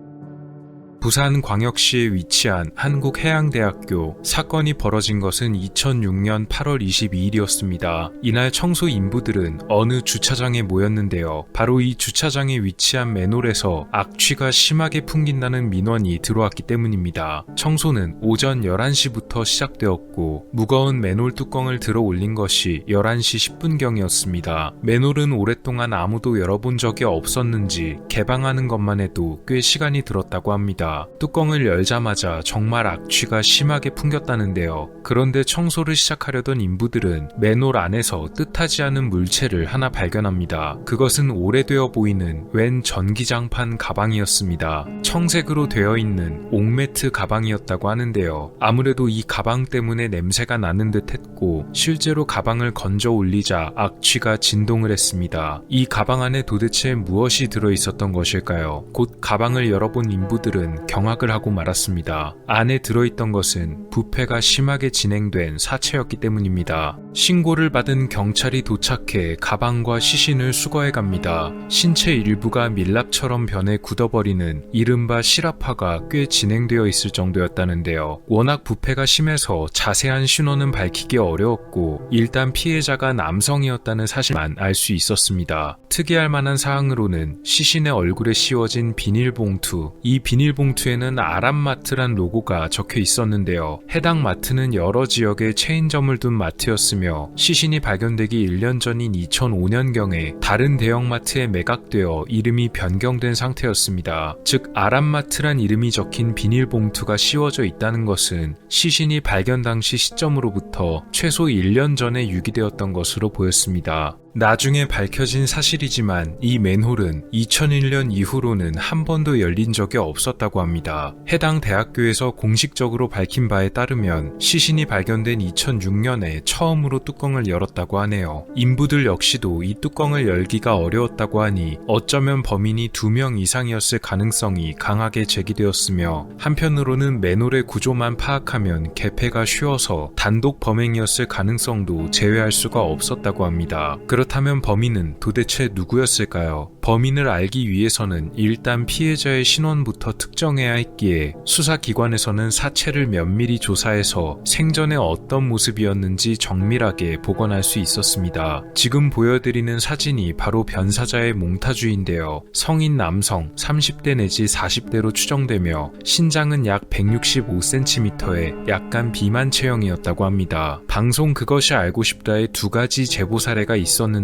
부산광역시에 위치한 한국해양대학교. 사건이 벌어진 것은 2006년 8월 22일이었습니다. 이날 청소 인부들은 어느 주차장에 모였는데요. 바로 이 주차장에 위치한 맨홀에서 악취가 심하게 풍긴다는 민원이 들어왔기 때문입니다. 청소는 오전 11시부터 시작되었고 무거운 맨홀 뚜껑을 들어 올린 것이 11시 10분경이었습니다. 맨홀은 오랫동안 아무도 열어본 적이 없었는지 개방하는 것만 해도 꽤 시간이 들었다고 합니다. 뚜껑을 열자마자 정말 악취가 심하게 풍겼다는데요. 그런데 청소를 시작하려던 인부들은 맨홀 안에서 뜻하지 않은 물체를 하나 발견합니다. 그것은 오래되어 보이는 웬 전기장판 가방이었습니다. 청색으로 되어 있는 옥매트 가방이었다고 하는데요. 아무래도 이 가방 때문에 냄새가 나는 듯 했고 실제로 가방을 건져 올리자 악취가 진동을 했습니다. 이 가방 안에 도대체 무엇이 들어있었던 것일까요? 곧 가방을 열어본 인부들은 경악을 하고 말았습니다. 안에 들어있던 것은 부패가 심하게 진행된 사체였기 때문입니다. 신고를 받은 경찰이 도착해 가방과 시신을 수거해 갑니다. 신체 일부가 밀랍처럼 변해 굳어버리는 이른바 실화파가 꽤 진행되어 있을 정도였다는데요. 워낙 부패가 심해서 자세한 신원은 밝히기 어려웠고 일단 피해자가 남성이었다는 사실만 알 수 있었습니다. 특이할 만한 사항으로는 시신의 얼굴에 씌워진 비닐봉투, 이 비닐봉투에는 아람마트란 로고가 적혀 있었는데요. 해당 마트는 여러 지역에 체인점을 둔 마트였으며 시신이 발견되기 1년 전인 2005년경에 다른 대형마트에 매각되어 이름이 변경된 상태였습니다. 즉 아람마트란 이름이 적힌 비닐봉투가 씌워져 있다는 것은 시신이 발견 당시 시점으로부터 최소 1년 전에 유기되었던 것으로 보였습니다. 나중에 밝혀진 사실이지만 이 맨홀은 2001년 이후로는 한 번도 열린 적이 없었다고 합니다. 해당 대학교에서 공식적으로 밝힌 바에 따르면 시신이 발견된 2006년에 처음으로 뚜껑을 열었다고 하네요. 인부들 역시도 이 뚜껑을 열기가 어려웠다고 하니 어쩌면 범인이 2명 이상이었을 가능성이 강하게 제기되었으며 한편으로는 맨홀의 구조만 파악하면 개폐가 쉬워서 단독 범행이었을 가능성도 제외할 수가 없었다고 합니다. 그렇다면 그렇다면 범인은 도대체 누구였을까요? 범인을 알기 위해서는 일단 피해자의 신원부터 특정해야 했기에 수사기관에서는 사체를 면밀히 조사해서 생전에 어떤 모습이었는지 정밀하게 복원할 수 있었습니다. 지금 보여드리는 사진이 바로 변사자의 몽타주인데요. 성인 남성 30대 내지 40대로 추정되며 신장은 약 165cm에 약간 비만 체형이었다고 합니다. 방송 그것이 알고 싶다에 두 가지 제보 사례가 있었는데요.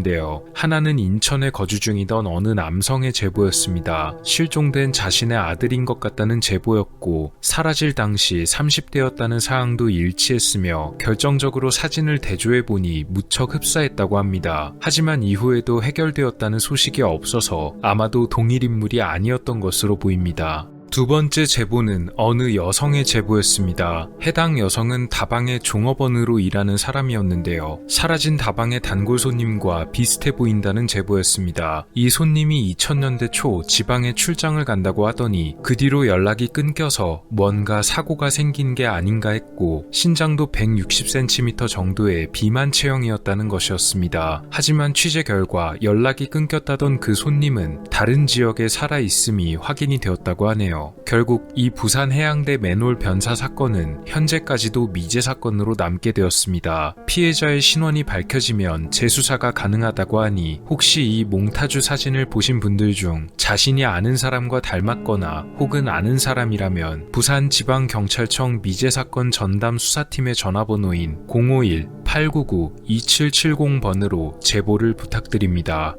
하나는 인천에 거주 중이던 어느 남성의 제보였습니다. 실종된 자신의 아들인 것 같다는 제보였고 사라질 당시 30대였다는 사항도 일치했으며 결정적으로 사진을 대조해보니 무척 흡사했다고 합니다. 하지만 이후에도 해결되었다는 소식이 없어서 아마도 동일 인물이 아니었던 것으로 보입니다. 두 번째 제보는 어느 여성의 제보였습니다. 해당 여성은 다방의 종업원으로 일하는 사람이었는데요. 사라진 다방의 단골 손님과 비슷해 보인다는 제보였습니다. 이 손님이 2000년대 초 지방에 출장을 간다고 하더니 그 뒤로 연락이 끊겨서 뭔가 사고가 생긴 게 아닌가 했고 신장도 160cm 정도의 비만 체형이었다는 것이었습니다. 하지만 취재 결과 연락이 끊겼다던 그 손님은 다른 지역에 살아있음이 확인이 되었다고 하네요. 결국 이 부산 해양대 맨홀 변사 사건은 현재까지도 미제 사건으로 남게 되었습니다. 피해자의 신원이 밝혀지면 재수사가 가능하다고 하니 혹시 이 몽타주 사진을 보신 분들 중 자신이 아는 사람과 닮았거나 혹은 아는 사람이라면 부산지방경찰청 미제 사건 전담 수사팀의 전화번호인 051-899-2770번으로 제보를 부탁드립니다.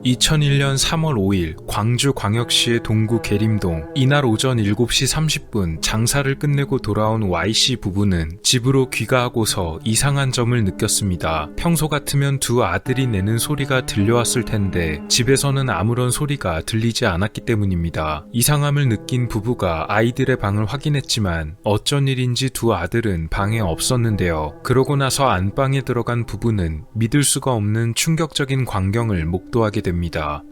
2001년 3월 5일 광주광역시의 동구 계림동 이날 오전 7시 30분 장사를 끝내고 돌아온 Y씨 부부는 집으로 귀가하고서 이상한 점을 느꼈습니다. 평소 같으면 두 아들이 내는 소리가 들려왔을 텐데 집에서는 아무런 소리가 들리지 않았기 때문입니다. 이상함을 느낀 부부가 아이들의 방을 확인했지만 어쩐 일인지 두 아들은 방에 없었는데요. 그러고 나서 안방에 들어간 부부는 믿을 수가 없는 충격적인 광경을 목도하게 됩니다.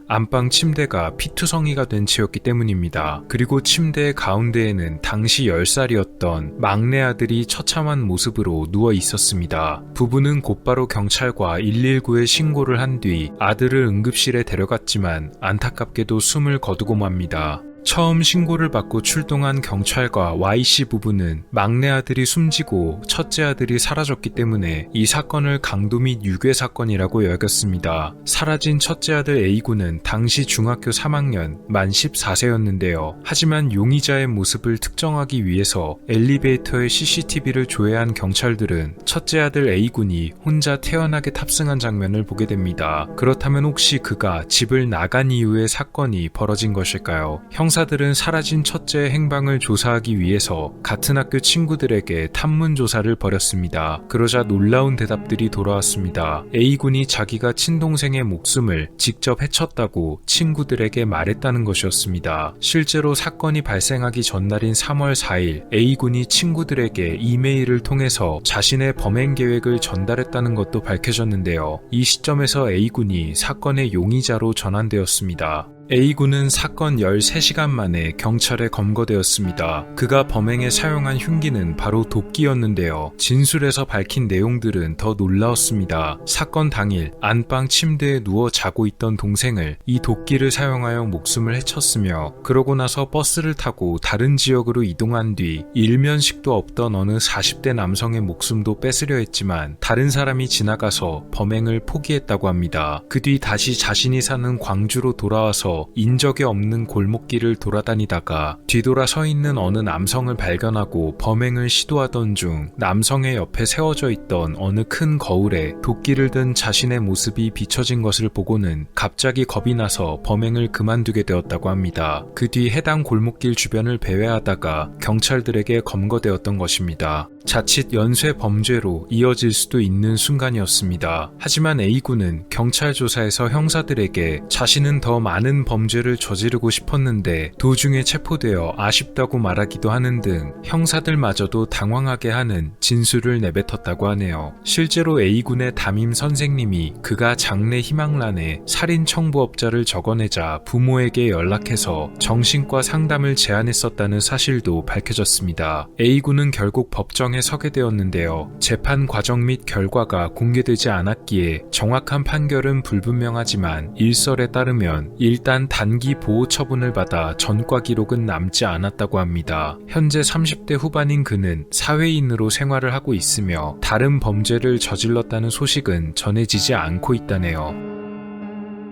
안방 침대가 피투성이가 된 채였기 때문입니다. 그리고 침대의 가운데에는 당시 10살이었던 막내 아들이 처참한 모습으로 누워 있었습니다. 부부는 곧바로 경찰과 119에 신고를 한 뒤 아들을 응급실에 데려갔지만 안타깝게도 숨을 거두고 맙니다. 처음 신고를 받고 출동한 경찰과 Y씨 부부는 막내 아들이 숨지고 첫째 아들이 사라졌기 때문에 이 사건을 강도 및 유괴 사건이라고 여겼습니다. 사라진 첫째 아들 A군은 당시 중학교 3학년 만 14세였는데요. 하지만 용의자의 모습을 특정하기 위해서 엘리베이터의 CCTV를 조회한 경찰들은 첫째 아들 A군이 혼자 태연하게 탑승한 장면을 보게 됩니다. 그렇다면 혹시 그가 집을 나간 이후에 사건이 벌어진 것일까요? 형사들은 사라진 첫째의 행방을 조사하기 위해서 같은 학교 친구들에게 탐문 조사를 벌였습니다. 그러자 놀라운 대답들이 돌아왔습니다. A군이 자기가 친동생의 목숨을 직접 해쳤다고 친구들에게 말했다는 것이었습니다. 실제로 사건이 발생하기 전날인 3월 4일 A군이 친구들에게 이메일을 통해서 자신의 범행 계획을 전달했다는 것도 밝혀졌는데요. 이 시점에서 A군이 사건의 용의자로 전환되었습니다. A군은 사건 13시간 만에 경찰에 검거되었습니다. 그가 범행에 사용한 흉기는 바로 도끼였는데요. 진술에서 밝힌 내용들은 더 놀라웠습니다. 사건 당일 안방 침대에 누워 자고 있던 동생을 이 도끼를 사용하여 목숨을 해쳤으며 그러고 나서 버스를 타고 다른 지역으로 이동한 뒤 일면식도 없던 어느 40대 남성의 목숨도 뺏으려 했지만 다른 사람이 지나가서 범행을 포기했다고 합니다. 그 뒤 다시 자신이 사는 광주로 돌아와서 인적이 없는 골목길을 돌아다니다가 뒤돌아 서 있는 어느 남성을 발견하고 범행을 시도하던 중 남성의 옆에 세워져 있던 어느 큰 거울에 도끼를 든 자신의 모습이 비춰진 것을 보고는 갑자기 겁이 나서 범행을 그만두게 되었다고 합니다. 그 뒤 해당 골목길 주변을 배회하다가 경찰들에게 검거되었던 것입니다. 자칫 연쇄 범죄로 이어질 수도 있는 순간이었습니다. 하지만 A군은 경찰 조사에서 형사들에게 자신은 더 많은 다른 범죄를 저지르고 싶었는데 도중에 체포되어 아쉽다고 말하기도 하는 등 형사들마저도 당황하게 하는 진술을 내뱉었다고 하네요. 실제로 A군의 담임 선생님이 그가 장례 희망란에 살인 청부업자를 적어내자 부모에게 연락해서 정신과 상담을 제안했었다는 사실도 밝혀졌습니다. A군은 결국 법정에 서게 되었는데요. 재판 과정 및 결과가 공개되지 않았기에 정확한 판결은 불분명하지만 일설에 따르면 일단 단기 보호 처분을 받아 전과 기록은 남지 않았다고 합니다. 현재 30대 후반인 그는 사회인으로 생활을 하고 있으며 다른 범죄를 저질렀다는 소식은 전해지지 않고 있다네요.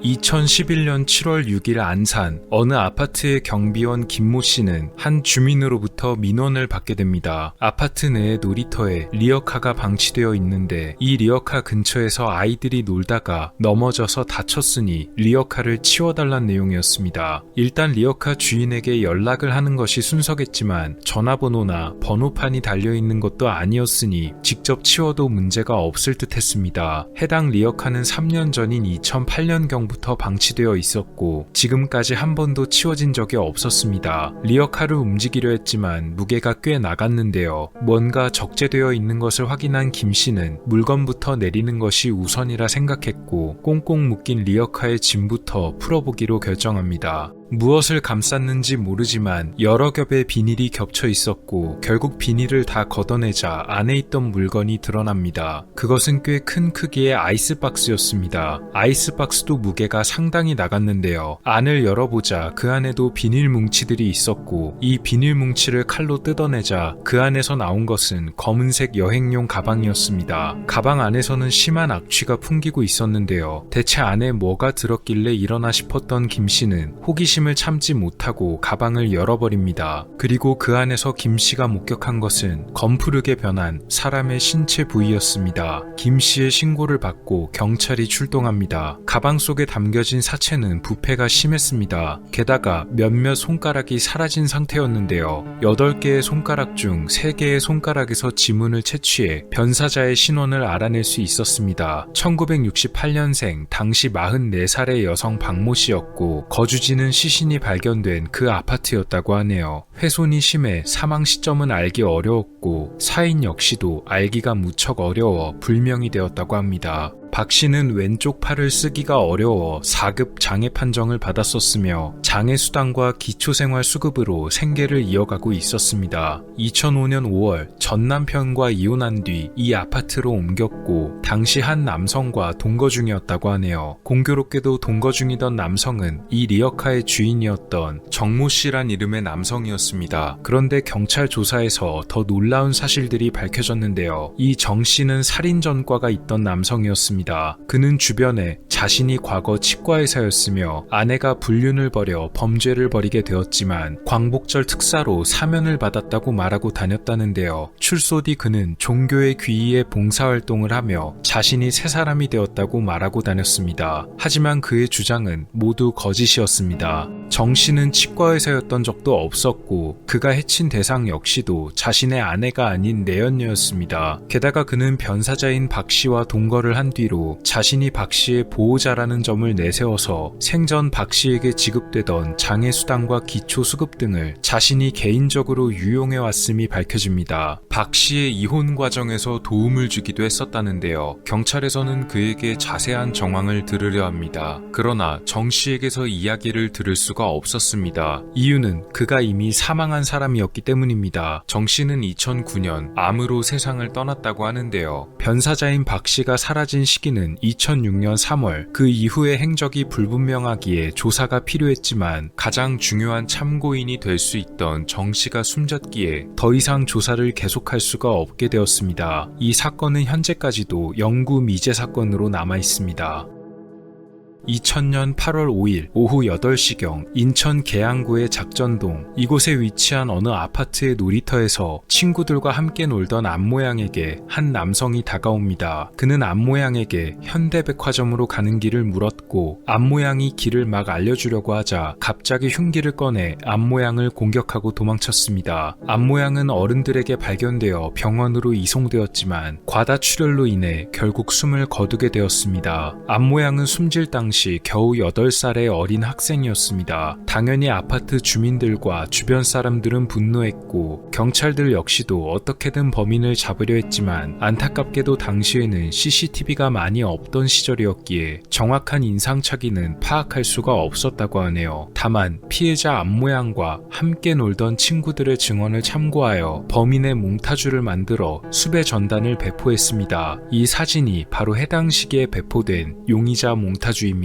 2011년 7월 6일 안산 어느 아파트의 경비원 김모 씨는 한 주민으로부터 민원을 받게 됩니다. 아파트 내 놀이터에 리어카가 방치되어 있는데 이 리어카 근처에서 아이들이 놀다가 넘어져서 다쳤으니 리어카를 치워달란 내용이었습니다. 일단 리어카 주인에게 연락을 하는 것이 순서겠지만 전화번호나 번호판이 달려있는 것도 아니었으니 직접 치워도 문제가 없을 듯 했습니다. 해당 리어카는 3년 전인 2008년경부터 방치되어 있었고 지금까지 한 번도 치워진 적이 없었습니다. 리어카를 움직이려 했지만 무게가 꽤 나갔는데요. 뭔가 적재되어 있는 것을 확인한 김 씨는 물건부터 내리는 것이 우선이라 생각했고 꽁꽁 묶인 리어카의 짐부터 풀어보기로 결정합니다. 무엇을 감쌌는지 모르지만 여러 겹의 비닐이 겹쳐 있었고 결국 비닐을 다 걷어내자 안에 있던 물건이 드러납니다. 그것은 꽤 큰 크기의 아이스박스였습니다. 아이스박스도 무게가 상당히 나갔는데요. 안을 열어보자 그 안에도 비닐 뭉치들이 있었고 이 비닐 뭉치를 칼로 뜯어내자 그 안에서 나온 것은 검은색 여행용 가방이었습니다. 가방 안에서는 심한 악취가 풍기고 있었는데요. 대체 안에 뭐가 들었길래 이러나 싶었던 김 씨는 호기심을 참지 못하고 가방을 열어버립니다. 그리고 그 안에서 김 씨가 목격한 것은 검푸르게 변한 사람의 신체 부위였습니다. 김 씨의 신고를 받고 경찰이 출동합니다. 가방 속에 담겨진 사체는 부패가 심했습니다. 게다가 몇몇 손가락이 사라진 상태였는데요. 8개의 손가락 중 3개의 손가락에서 지문을 채취해 변사자의 신원을 알아낼 수 있었습니다. 1968년생 당시 44살의 여성 박모 씨였고 거주지는 시신이 발견된 그 아파트였다고 하네요. 훼손이 심해 사망 시점은 알기 어려웠고 사인 역시도 알기가 무척 어려워 불명이 되었다고 합니다. 박 씨는 왼쪽 팔을 쓰기가 어려워 4급 장애 판정을 받았었으며 장애수당과 기초생활수급으로 생계를 이어가고 있었습니다. 2005년 5월 전 남편과 이혼한 뒤 이 아파트로 옮겼고 당시 한 남성과 동거 중이었다고 하네요. 공교롭게도 동거 중이던 남성은 이 리어카의 주인이었던 정모 씨란 이름의 남성이었습니다. 그런데 경찰 조사에서 더 놀라운 사실들이 밝혀졌는데요. 이 정 씨는 살인 전과가 있던 남성이었습니다. 그는 주변에 자신이 과거 치과의사였으며 아내가 불륜을 벌여 범죄를 벌이게 되었지만 광복절 특사로 사면을 받았다고 말하고 다녔다는데요. 출소 뒤 그는 종교의 귀의에 봉사활동을 하며 자신이 새 사람이 되었다고 말하고 다녔습니다. 하지만 그의 주장은 모두 거짓이었습니다. 정 씨는 치과의사였던 적도 없었고 그가 해친 대상 역시도 자신의 아내가 아닌 내연녀였습니다. 게다가 그는 변사자인 박 씨와 동거를 한 뒤로 자신이 박 씨의 보호자라는 점을 내세워서 생전 박 씨에게 지급되던 장애수당과 기초수급 등을 자신이 개인적으로 유용해왔음이 밝혀집니다. 박 씨의 이혼 과정에서 도움을 주기도 했었다는데요. 경찰에서는 그에게 자세한 정황을 들으려 합니다. 그러나 정 씨에게서 이야기를 들을 수가 없었습니다. 이유는 그가 이미 사망한 사람이었기 때문입니다. 정 씨는 2009년 암으로 세상을 떠났다고 하는데요. 변사자인 박 씨가 사라진 시기는 2006년 3월, 그 이후의 행적이 불분명하기에 조사가 필요했지만 가장 중요한 참고인이 될 수 있던 정 씨가 숨졌기에 더 이상 조사를 계속할 수가 없게 되었습니다. 이 사건은 현재까지도 영구 미제 사건으로 남아 있습니다. 2000년 8월 5일 오후 8시경 인천 계양구의 작전동 이곳에 위치한 어느 아파트의 놀이터에서 친구들과 함께 놀던 앞모양에게 한 남성이 다가옵니다. 그는 앞모양에게 현대백화점으로 가는 길을 물었고 앞모양이 길을 막 알려주려고 하자 갑자기 흉기를 꺼내 앞모양을 공격하고 도망쳤습니다. 앞모양은 어른들에게 발견되어 병원으로 이송되었지만 과다출혈로 인해 결국 숨을 거두게 되었습니다. 앞모양은 숨질 당시 당시 겨우 8살의 어린 학생이었습니다. 당연히 아파트 주민들과 주변 사람들은 분노했고 경찰들 역시도 어떻게든 범인을 잡으려 했지만 안타깝게도 당시에는 CCTV가 많이 없던 시절이었기에 정확한 인상착의는 파악할 수가 없었다고 하네요. 다만 피해자 앞모양과 함께 놀던 친구들의 증언을 참고하여 범인의 몽타주를 만들어 수배 전단을 배포했습니다. 이 사진이 바로 해당 시기에 배포된 용의자 몽타주입니다.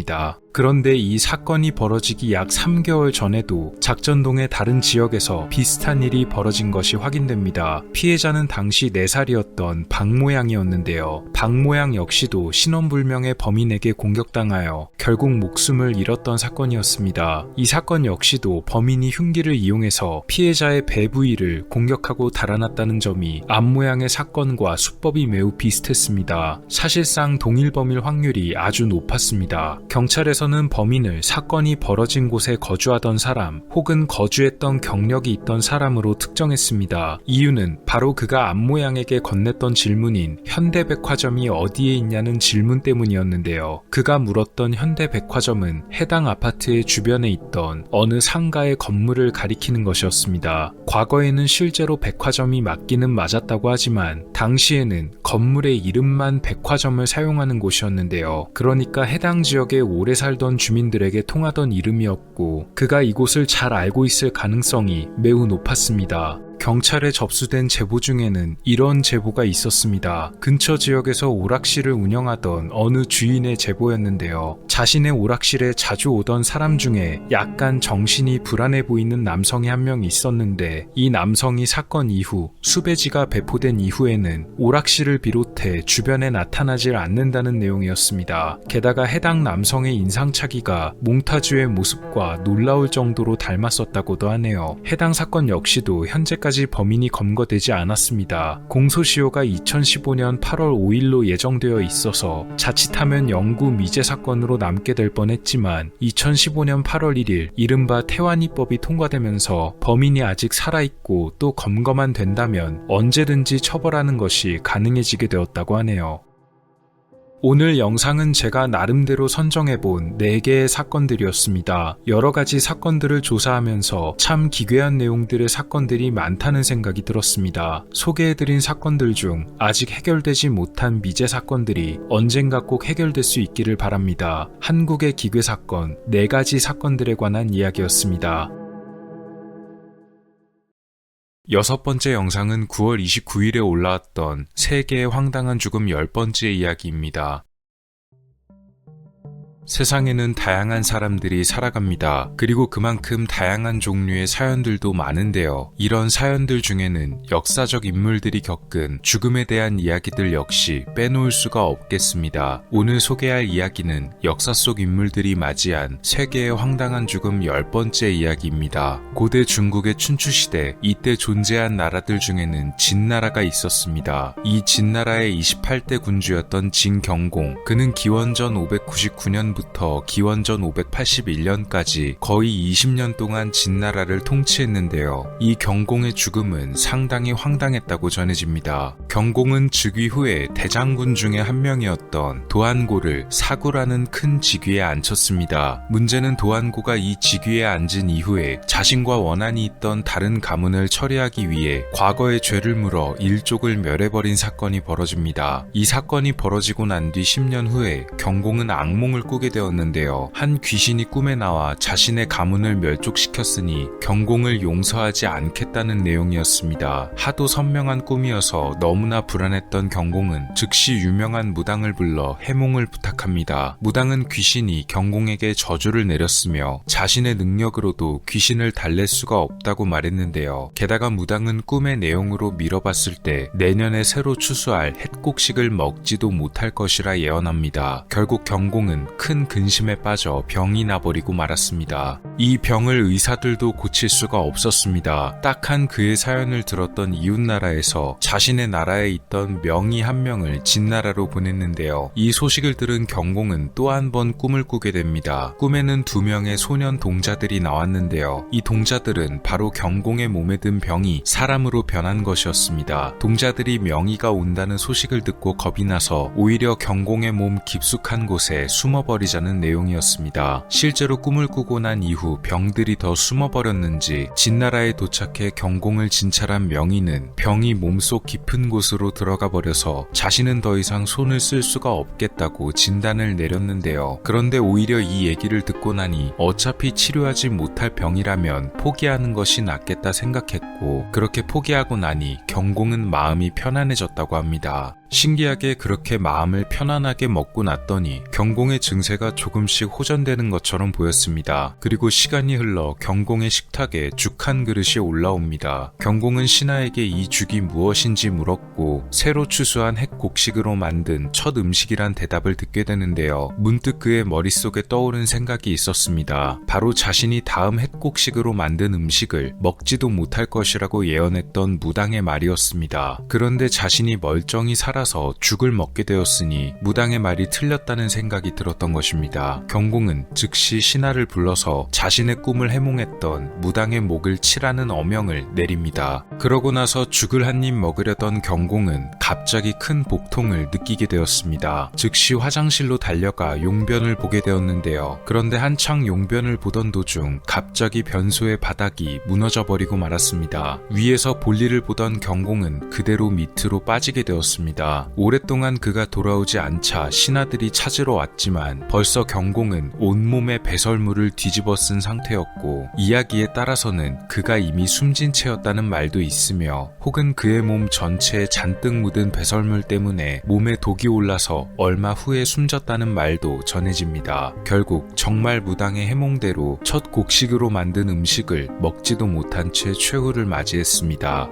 그런데 이 사건이 벌어지기 약 3개월 전에도 작전동의 다른 지역에서 비슷한 일이 벌어진 것이 확인됩니다. 피해자는 당시 4살이었던 박모양이었는데요. 박모양 역시도 신원불명의 범인에게 공격당하여 결국 목숨을 잃었던 사건이었습니다. 이 사건 역시도 범인이 흉기를 이용해서 피해자의 배 부위를 공격하고 달아났다는 점이 앞모양의 사건과 수법이 매우 비슷했습니다. 사실상 동일 범일 확률이 아주 높았습니다. 경찰에서는 범인을 사건이 벌어진 곳에 거주하던 사람 혹은 거주했던 경력이 있던 사람으로 특정했습니다. 이유는 바로 그가 앞모양에게 건넸던 질문인 현대백화점이 어디에 있냐는 질문 때문이었는데요. 그가 물었던 현대백화점은 해당 아파트의 주변에 있던 어느 상가의 건물을 가리키는 것이었습니다. 과거에는 실제로 백화점이 맞기는 맞았다고 하지만 당시에는 건물의 이름만 백화점을 사용하는 곳이었는데요. 그러니까 해당 지역에 오래 살던 주민들에게 통하던 이름이었고 그가 이곳을 잘 알고 있을 가능성이 매우 높았습니다. 경찰에 접수된 제보 중에는 이런 제보가 있었습니다. 근처 지역에서 오락실을 운영하던 어느 주인의 제보였는데요. 자신의 오락실에 자주 오던 사람 중에 약간 정신이 불안해 보이는 남성이 한 명 있었는데 이 남성이 사건 이후 수배지가 배포된 이후에는 오락실을 비롯해 주변에 나타나질 않는다는 내용이었습니다. 게다가 해당 남성의 인상착의가 몽타주의 모습과 놀라울 정도로 닮았었다고도 하네요. 해당 사건 역시도 현재까지 범인이 검거되지 않았습니다. 공소시효가 2015년 8월 5일로 예정되어 있어서 자칫하면 영구 미제 사건으로 남게 될 뻔했지만 2015년 8월 1일 이른바 태완이법이 통과되면서 범인이 아직 살아있고 또 검거만 된다면 언제든지 처벌하는 것이 가능해지게 되었다고 하네요. 오늘 영상은 제가 나름대로 선정해본 4개의 사건들이었습니다. 여러가지 사건들을 조사하면서 참 기괴한 내용들의 사건들이 많다는 생각이 들었습니다. 소개해드린 사건들 중 아직 해결되지 못한 미제 사건들이 언젠가 꼭 해결될 수 있기를 바랍니다. 한국의 기괴 사건 4가지 사건들에 관한 이야기였습니다. 6번째 영상은 9월 29일에 올라왔던 세계의 황당한 죽음 10번째 이야기입니다. 세상에는 다양한 사람들이 살아갑니다. 그리고 그만큼 다양한 종류의 사연들도 많은데요. 이런 사연들 중에는 역사적 인물들이 겪은 죽음에 대한 이야기들 역시 빼놓을 수가 없겠습니다. 오늘 소개할 이야기는 역사 속 인물들이 맞이한 세계의 황당한 죽음 10번째 이야기입니다. 고대 중국의 춘추시대, 이때 존재한 나라들 중에는 진나라가 있었습니다. 이 진나라의 28대 군주였던 진경공, 그는 기원전 599년 부터 기원전 581년까지 거의 20년 동안 진나라를 통치했는데요. 이 경공의 죽음은 상당히 황당했다고 전해집니다. 경공은 즉위 후에 대장군 중에 한 명이었던 도안고를 사구라는 큰 직위에 앉혔습니다. 문제는 도안고가 이 직위에 앉은 이후에 자신과 원한이 있던 다른 가문을 처리하기 위해 과거의 죄를 물어 일족을 멸해버린 사건이 벌어집니다. 이 사건이 벌어지고 난 뒤 10년 후에 경공은 악몽을 꾸게 되었는데요. 한 귀신이 꿈에 나와 자신의 가문을 멸족시켰으니 경공을 용서하지 않겠다는 내용이었습니다. 하도 선명한 꿈이어서 너무나 불안했던 경공은 즉시 유명한 무당을 불러 해몽을 부탁합니다. 무당은 귀신이 경공에게 저주를 내렸으며 자신의 능력으로도 귀신을 달랠 수가 없다고 말했는데요. 게다가 무당은 꿈의 내용으로 미뤄봤을 때 내년에 새로 추수할 햇곡식을 먹지도 못할 것이라 예언합니다. 결국 경공은 큰 근심에 빠져 병이 나버리고 말았습니다. 이 병을 의사들도 고칠 수가 없었습니다. 딱한 그의 사연을 들었던 이웃나라에서 자신의 나라에 있던 명의 한 명을 진나라로 보냈는데요. 이 소식을 들은 경공은 또 한 번 꿈을 꾸게 됩니다. 꿈에는 2명의 소년 동자들이 나왔는데요. 이 동자들은 바로 경공의 몸에 든 병이 사람으로 변한 것이었습니다. 동자들이 명의가 온다는 소식을 듣고 겁이 나서 오히려 경공의 몸 깊숙한 곳에 숨어버리고 숨어버리자는 내용이었습니다. 실제로 꿈을 꾸고 난 이후 병들이 더 숨어버렸는지 진나라에 도착해 경공을 진찰한 명의는 병이 몸속 깊은 곳으로 들어가 버려서 자신은 더 이상 손을 쓸 수가 없겠다고 진단을 내렸는데요. 그런데 오히려 이 얘기를 듣고 나니 어차피 치료하지 못할 병이라면 포기하는 것이 낫겠다 생각했고, 그렇게 포기하고 나니 경공은 마음이 편안해졌다고 합니다. 신기하게 그렇게 마음을 편안하게 먹고 났더니 경공의 증세가 조금씩 호전되는 것처럼 보였습니다. 그리고 시간이 흘러 경공의 식탁에 죽 한 그릇이 올라옵니다. 경공은 신하에게 이 죽이 무엇인지 물었고 새로 추수한 핵곡식으로 만든 첫 음식이란 대답을 듣게 되는데요. 문득 그의 머릿속에 떠오른 생각이 있었습니다. 바로 자신이 다음 핵곡식으로 만든 음식을 먹지도 못할 것이라고 예언했던 무당의 말이었습니다. 그런데 자신이 멀쩡히 살아서 죽을 먹게 되었으니 무당의 말이 틀렸다는 생각이 들었던 것입니다. 경공은 즉시 신하를 불러서 자신의 꿈을 해몽했던 무당의 목을 치라는 어명을 내립니다. 그러고 나서 죽을 한 입 먹으려던 경공은 갑자기 큰 복통을 느끼게 되었습니다. 즉시 화장실로 달려가 용변을 보게 되었는데요. 그런데 한창 용변을 보던 도중 갑자기 변소의 바닥이 무너져버리고 말았습니다. 위에서 볼일을 보던 경공은 그대로 밑으로 빠지게 되었습니다. 오랫동안 그가 돌아오지 않자 신하들이 찾으러 왔지만 벌써 경공은 온몸에 배설물을 뒤집어 쓴 상태였고, 이야기에 따라서는 그가 이미 숨진 채였다는 말도 있으며, 혹은 그의 몸 전체에 잔뜩 묻은 배설물 때문에 몸에 독이 올라서 얼마 후에 숨졌다는 말도 전해집니다. 결국 정말 무당의 해몽대로 첫 곡식으로 만든 음식을 먹지도 못한 채 최후를 맞이했습니다.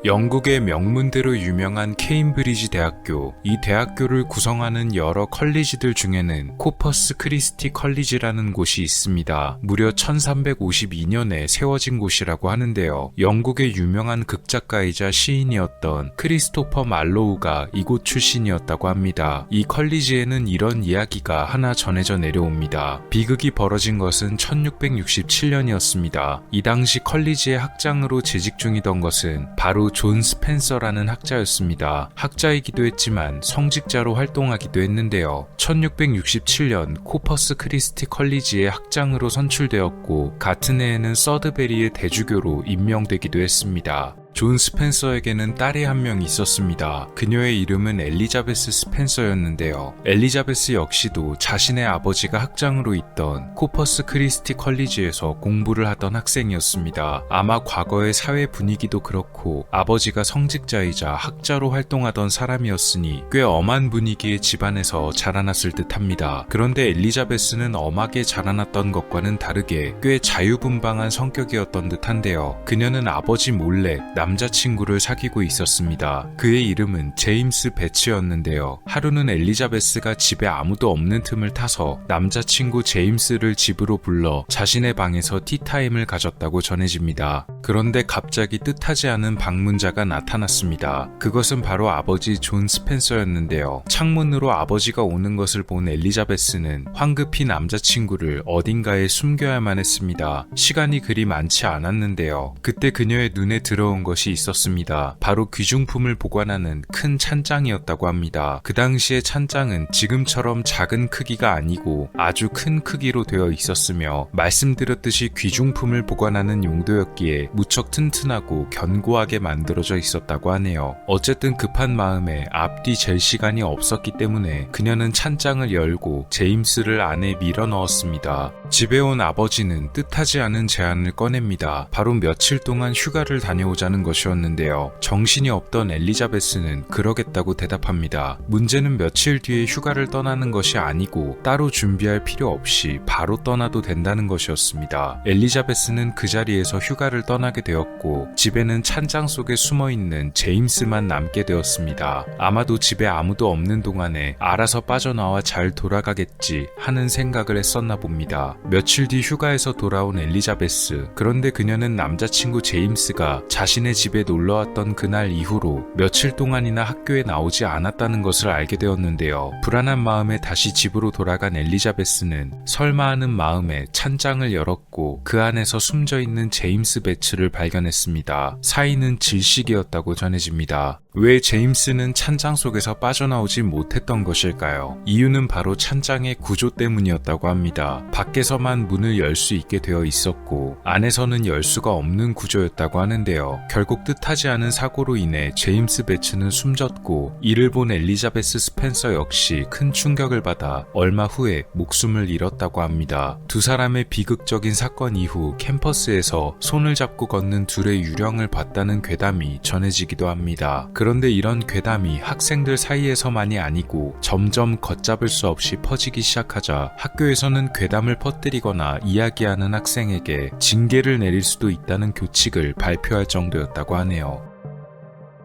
영국의 명문대로 유명한 케임브리지 대학교, 이 대학교를 구성하는 여러 컬리지들 중에는 코퍼스 크리스티 컬리지라는 곳이 있습니다. 무려 1352년에 세워진 곳이라고 하는데요. 영국의 유명한 극작가이자 시인이었던 크리스토퍼 말로우가 이곳 출신이었다고 합니다. 이 컬리지에는 이런 이야기가 하나 전해져 내려옵니다. 비극이 벌어진 것은 1667년이었습니다. 이 당시 컬리지의 학장으로 재직 중이던 것은 바로 존 스펜서라는 학자였습니다. 학자이기도 했지만 성직자로 활동하기도 했는데요. 1667년 코퍼스 크리스티 컬리지의 학장으로 선출되었고, 같은 해에는 서드베리의 대주교로 임명되기도 했습니다. 존 스펜서에게는 딸이 한 명 있었습니다. 그녀의 이름은 엘리자베스 스펜서였는데요. 엘리자베스 역시도 자신의 아버지가 학장으로 있던 코퍼스 크리스티 컬리지에서 공부를 하던 학생이었습니다. 아마 과거의 사회 분위기도 그렇고 아버지가 성직자이자 학자로 활동하던 사람이었으니 꽤 엄한 분위기의 집안에서 자라났을 듯합니다. 그런데 엘리자베스는 엄하게 자라났던 것과는 다르게 꽤 자유분방한 성격이었던 듯한데요. 그녀는 아버지 몰래 남자친구를 사귀고 있었습니다. 그의 이름은 제임스 배츠였는데요. 하루는 엘리자베스가 집에 아무도 없는 틈을 타서 남자친구 제임스를 집으로 불러 자신의 방에서 티타임을 가졌다고 전해집니다. 그런데 갑자기 뜻하지 않은 방문자가 나타났습니다. 그것은 바로 아버지 존 스펜서였는데요. 창문으로 아버지가 오는 것을 본 엘리자베스는 황급히 남자친구를 어딘가에 숨겨야만 했습니다. 시간이 그리 많지 않았는데요. 그때 그녀의 눈에 들어온 것이 있었습니다. 바로 귀중품을 보관하는 큰 찬장이었다고 합니다. 그 당시의 찬장은 지금처럼 작은 크기가 아니고 아주 큰 크기로 되어 있었으며, 말씀드렸듯이 귀중품을 보관하는 용도였기에 무척 튼튼하고 견고하게 만들어져 있었다고 하네요. 어쨌든 급한 마음에 앞뒤 잴 시간이 없었기 때문에 그녀는 찬장을 열고 제임스를 안에 밀어 넣었습니다. 집에 온 아버지는 뜻하지 않은 제안을 꺼냅니다. 바로 며칠 동안 휴가를 다녀오자는 것이었는데요. 정신이 없던 엘리자베스는 그러겠다고 대답합니다. 문제는 며칠 뒤에 휴가를 떠나는 것이 아니고 따로 준비할 필요 없이 바로 떠나도 된다는 것이었습니다. 엘리자베스는 그 자리에서 휴가를 떠나게 되었고, 집에는 찬장 속에 숨어있는 제임스만 남게 되었습니다. 아마도 집에 아무도 없는 동안에 알아서 빠져나와 잘 돌아가겠지 하는 생각을 했었나 봅니다. 며칠 뒤 휴가에서 돌아온 엘리자베스, 그런데 그녀는 남자친구 제임스가 자신의 집에 놀러왔던 그날 이후로 며칠 동안이나 학교에 나오지 않았다는 것을 알게 되었는데요. 불안한 마음에 다시 집으로 돌아간 엘리자베스는 설마 하는 마음에 찬장을 열었고 그 안에서 숨져있는 제임스 배츠를 발견했습니다. 사인은 질식이었다고 전해집니다. 왜 제임스는 찬장 속에서 빠져나오지 못했던 것일까요? 이유는 바로 찬장의 구조 때문이었다고 합니다. 밖에서만 문을 열 수 있게 되어 있었고 안에서는 열 수가 없는 구조였다고 하는데요. 결국 뜻하지 않은 사고로 인해 제임스 배츠는 숨졌고 이를 본 엘리자베스 스펜서 역시 큰 충격을 받아 얼마 후에 목숨을 잃었다고 합니다. 두 사람의 비극적인 사건 이후 캠퍼스에서 손을 잡고 걷는 둘의 유령을 봤다는 괴담이 전해지기도 합니다. 그런데 이런 괴담이 학생들 사이에서만이 아니고 점점 걷잡을 수 없이 퍼지기 시작하자 학교에서는 괴담을 퍼뜨리거나 이야기하는 학생에게 징계를 내릴 수도 있다는 교칙을 발표할 정도였다고 하네요.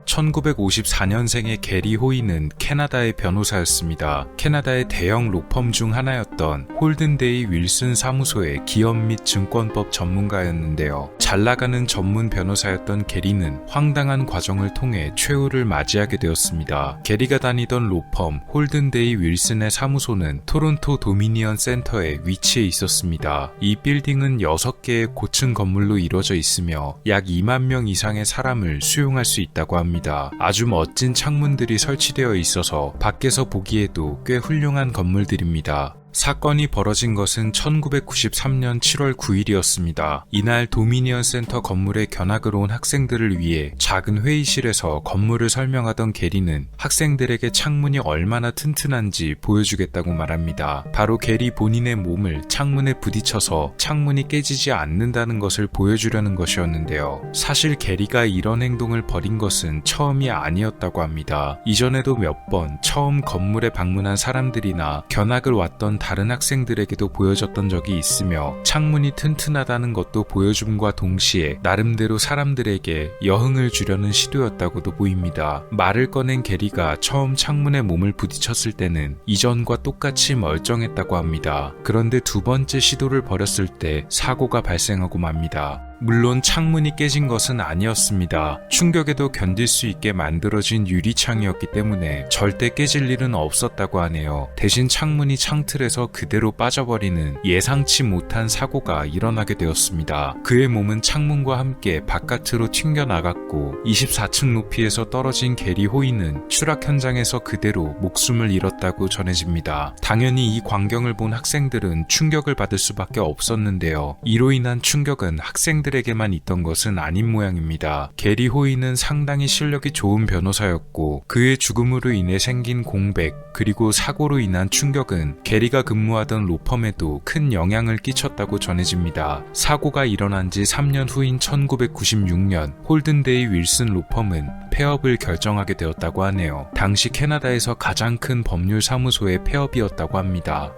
1954년생의 게리 호이는 캐나다의 변호사였습니다. 캐나다의 대형 로펌 중 하나였던 홀든데이 윌슨 사무소의 기업 및 증권법 전문가였는데요. 잘나가는 전문 변호사였던 게리는 황당한 과정을 통해 최후를 맞이하게 되었습니다. 게리가 다니던 로펌 홀든데이 윌슨의 사무소는 토론토 도미니언 센터에 위치해 있었습니다. 이 빌딩은 6개의 고층 건물로 이루어져 있으며 약 2만 명 이상의 사람을 수용할 수 있다고 합니다. 아주 멋진 창문들이 설치되어 있어서 밖에서 보기에도 꽤 훌륭한 건물들입니다. 사건이 벌어진 것은 1993년 7월 9일이었습니다. 이날 도미니언 센터 건물에 견학을 온 학생들을 위해 작은 회의실에서 건물을 설명하던 게리는 학생들에게 창문이 얼마나 튼튼한지 보여주겠다고 말합니다. 바로 게리 본인의 몸을 창문에 부딪혀서 창문이 깨지지 않는다는 것을 보여주려는 것이었는데요. 사실 게리가 이런 행동을 벌인 것은 처음이 아니었다고 합니다. 이전에도 몇 번 처음 건물에 방문한 사람들이나 견학을 왔던 다른 학생들에게도 보여줬던 적이 있으며 창문이 튼튼하다는 것도 보여줌과 동시에 나름대로 사람들에게 여흥을 주려는 시도였다고도 보입니다. 말을 꺼낸 게리가 처음 창문에 몸을 부딪혔을 때는 이전과 똑같이 멀쩡했다고 합니다. 그런데 두 번째 시도를 벌였을 때 사고가 발생하고 맙니다. 물론 창문이 깨진 것은 아니었습니다. 충격에도 견딜 수 있게 만들어진 유리창이었기 때문에 절대 깨질 일은 없었다고 하네요. 대신 창문이 창틀에서 그대로 빠져버리는 예상치 못한 사고가 일어나게 되었습니다. 그의 몸은 창문과 함께 바깥으로 튕겨나갔고 24층 높이에서 떨어진 게리 호이는 추락 현장에서 그대로 목숨을 잃었다고 전해집니다. 당연히 이 광경을 본 학생들은 충격을 받을 수밖에 없었는데요. 이로 인한 충격은 학생들에게만 있던 것은 아닌 모양입니다. 게리 호이는 상당히 실력이 좋은 변호사였고 그의 죽음으로 인해 생긴 공백 그리고 사고로 인한 충격은 게리가 근무하던 로펌에도 큰 영향을 끼쳤다고 전해집니다. 사고가 일어난 지 3년 후인 1996년 홀든데이 윌슨 로펌은 폐업을 결정하게 되었다고 하네요. 당시 캐나다에서 가장 큰 법률 사무소의 폐업이었다고 합니다.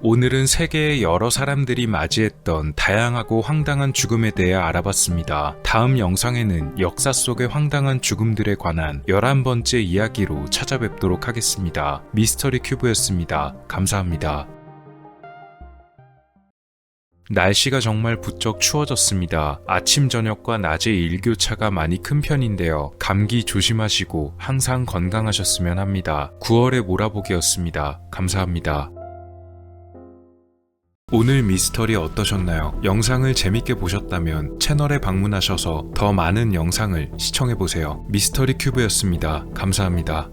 오늘은 세계의 여러 사람들이 맞이했던 다양하고 황당한 죽음에 대해 알아봤습니다. 다음 영상에는 역사 속의 황당한 죽음들에 관한 11번째 이야기로 찾아뵙도록 하겠습니다. 미스터리 큐브였습니다. 감사합니다. 날씨가 정말 부쩍 추워졌습니다. 아침 저녁과 낮의 일교차가 많이 큰 편인데요. 감기 조심하시고 항상 건강하셨으면 합니다. 9월의 몰아보기였습니다. 감사합니다. 오늘 미스터리 어떠셨나요? 영상을 재밌게 보셨다면 채널에 방문하셔서 더 많은 영상을 시청해보세요. 미스터리 큐브였습니다. 감사합니다.